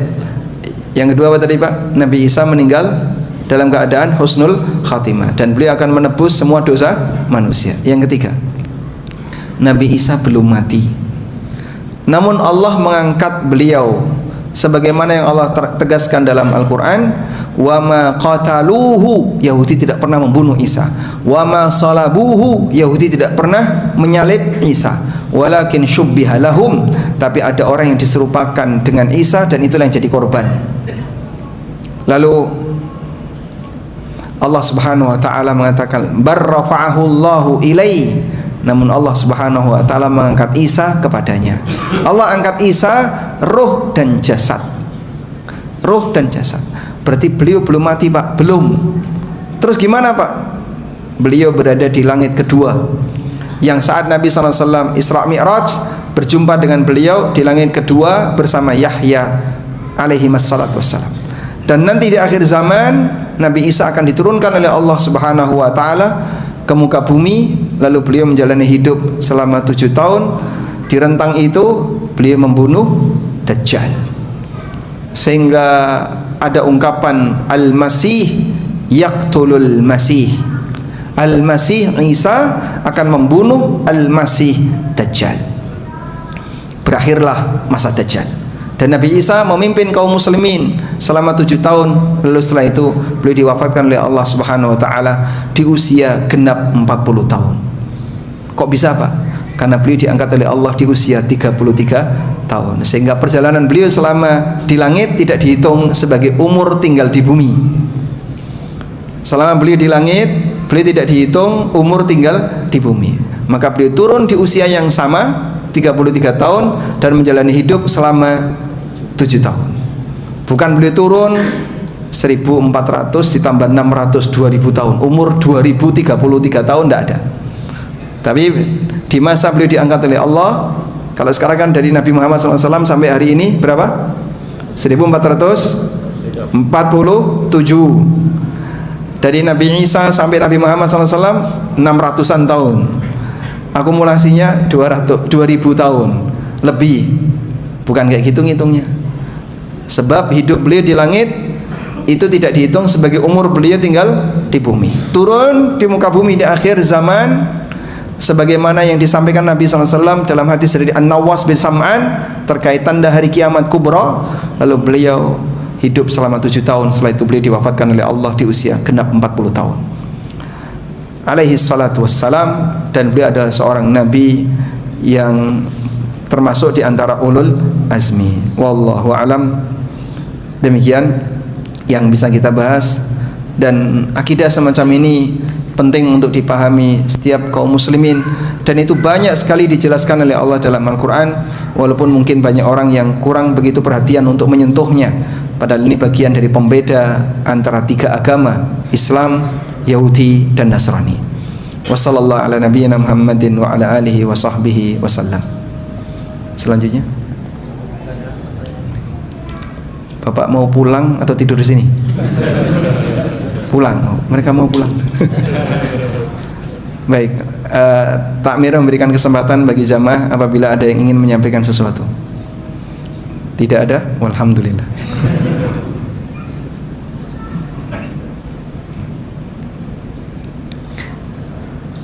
Yang kedua apa tadi Pak? Nabi Isa meninggal dalam keadaan husnul khatimah dan beliau akan menebus semua dosa manusia. Yang ketiga, Nabi Isa belum mati. Namun Allah mengangkat beliau sebagaimana yang Allah tegaskan dalam Al-Quran, wa ma qataluhu, Yahudi tidak pernah membunuh Isa, wa ma salabuhu, Yahudi tidak pernah menyalib Isa, walakin syubbiha lahum, tapi ada orang yang diserupakan dengan Isa dan itulah yang jadi korban. Lalu Allah Subhanahu wa taala mengatakan barrafa'ahu Allahu ilaihi, namun Allah Subhanahu wa taala mengangkat Isa kepadanya. Allah angkat Isa roh dan jasad. Roh dan jasad. Berarti beliau belum mati Pak? Belum. Terus gimana Pak? Beliau berada di langit kedua, yang saat Nabi SAW Isra Mi'raj berjumpa dengan beliau di langit kedua bersama Yahya alaihi wassalatu wassalam. Dan nanti di akhir zaman Nabi Isa akan diturunkan oleh Allah Subhanahu wa taala ke muka bumi, lalu beliau menjalani hidup selama 7 tahun. Di rentang itu beliau membunuh Dajjal, sehingga ada ungkapan Al-Masih yaqtulul Masih, Al-Masih Isa akan membunuh Al-Masih Dajjal. Berakhirlah masa Dajjal dan Nabi Isa memimpin kaum muslimin selama 7 tahun. Lalu setelah itu beliau diwafatkan oleh Allah Subhanahu wa taala di usia genap 40 tahun. Kok bisa Pak? Karena beliau diangkat oleh Allah di usia 33 tahun, sehingga perjalanan beliau selama di langit tidak dihitung sebagai umur tinggal di bumi. Selama beliau di langit, beliau tidak dihitung umur tinggal di bumi. Maka beliau turun di usia yang sama 33 tahun dan menjalani hidup selama 7 tahun. Bukan beliau turun 1400 ditambah 600 2000 tahun, umur 2033 tahun, tidak ada. Tapi Di masa beliau diangkat oleh Allah, kalau sekarang kan dari Nabi Muhammad SAW sampai hari ini berapa? 1447. Dari Nabi Isa sampai Nabi Muhammad SAW 600-an tahun. Akumulasinya 2000 tahun lebih. Bukan kayak gitu ngitungnya. Sebab hidup beliau di langit itu tidak dihitung sebagai umur beliau tinggal di bumi. Turun di muka bumi di akhir zaman, sebagaimana yang disampaikan Nabi SAW dalam hadis dari An-Nawas bin Sam'an terkait tanda hari kiamat kubra. Lalu beliau hidup selama 7 tahun. Setelah itu beliau diwafatkan oleh Allah di usia genap 40 tahun alaihi salatu wassalam. Dan beliau adalah seorang Nabi yang termasuk di antara ulul azmi. Wallahu alam. Demikian yang bisa kita bahas. Dan akidah semacam ini penting untuk dipahami setiap kaum muslimin, dan itu banyak sekali dijelaskan oleh Allah dalam Al-Quran, walaupun mungkin banyak orang yang kurang begitu perhatian untuk menyentuhnya, padahal ini bagian dari pembeda antara 3 agama, Islam, Yahudi, dan Nasrani. Wassallallahu ala nabiyyina Muhammadin wa ala alihi wa sahbihi wasallam. Selanjutnya, Bapak mau pulang atau tidur di sini? Pulang, mereka mau pulang. Baik, takmir memberikan kesempatan bagi jamaah apabila ada yang ingin menyampaikan sesuatu. Tidak ada? Walhamdulillah.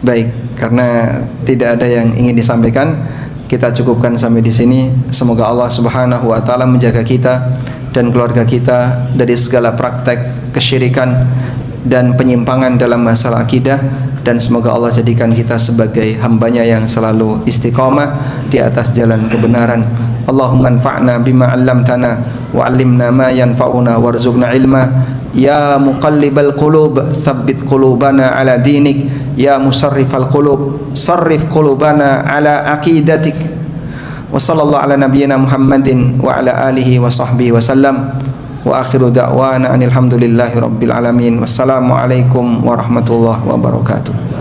Baik, karena tidak ada yang ingin disampaikan, kita cukupkan sampai di sini. Semoga Allah Subhanahu wa taala menjaga kita dan keluarga kita dari segala praktek kesyirikan dan penyimpangan dalam masalah akidah, dan semoga Allah jadikan kita sebagai hambanya yang selalu istiqamah di atas jalan kebenaran. Allahumma anfa'na bima 'allamtana wa 'allimna ma yanfa'una warzuqna ilma. Ya muqallibal qulub tsabbit qulubana ala dinik. Ya musarrifal qulub sarrif qulubana ala aqidatik. Wa sallallahu ala nabiyyina Muhammadin wa ala alihi wa sahbihi wasallam. Wa akhiru da'wana anil hamdulillahi rabbil alamin. Wassalamu alaikum warahmatullahi wabarakatuh.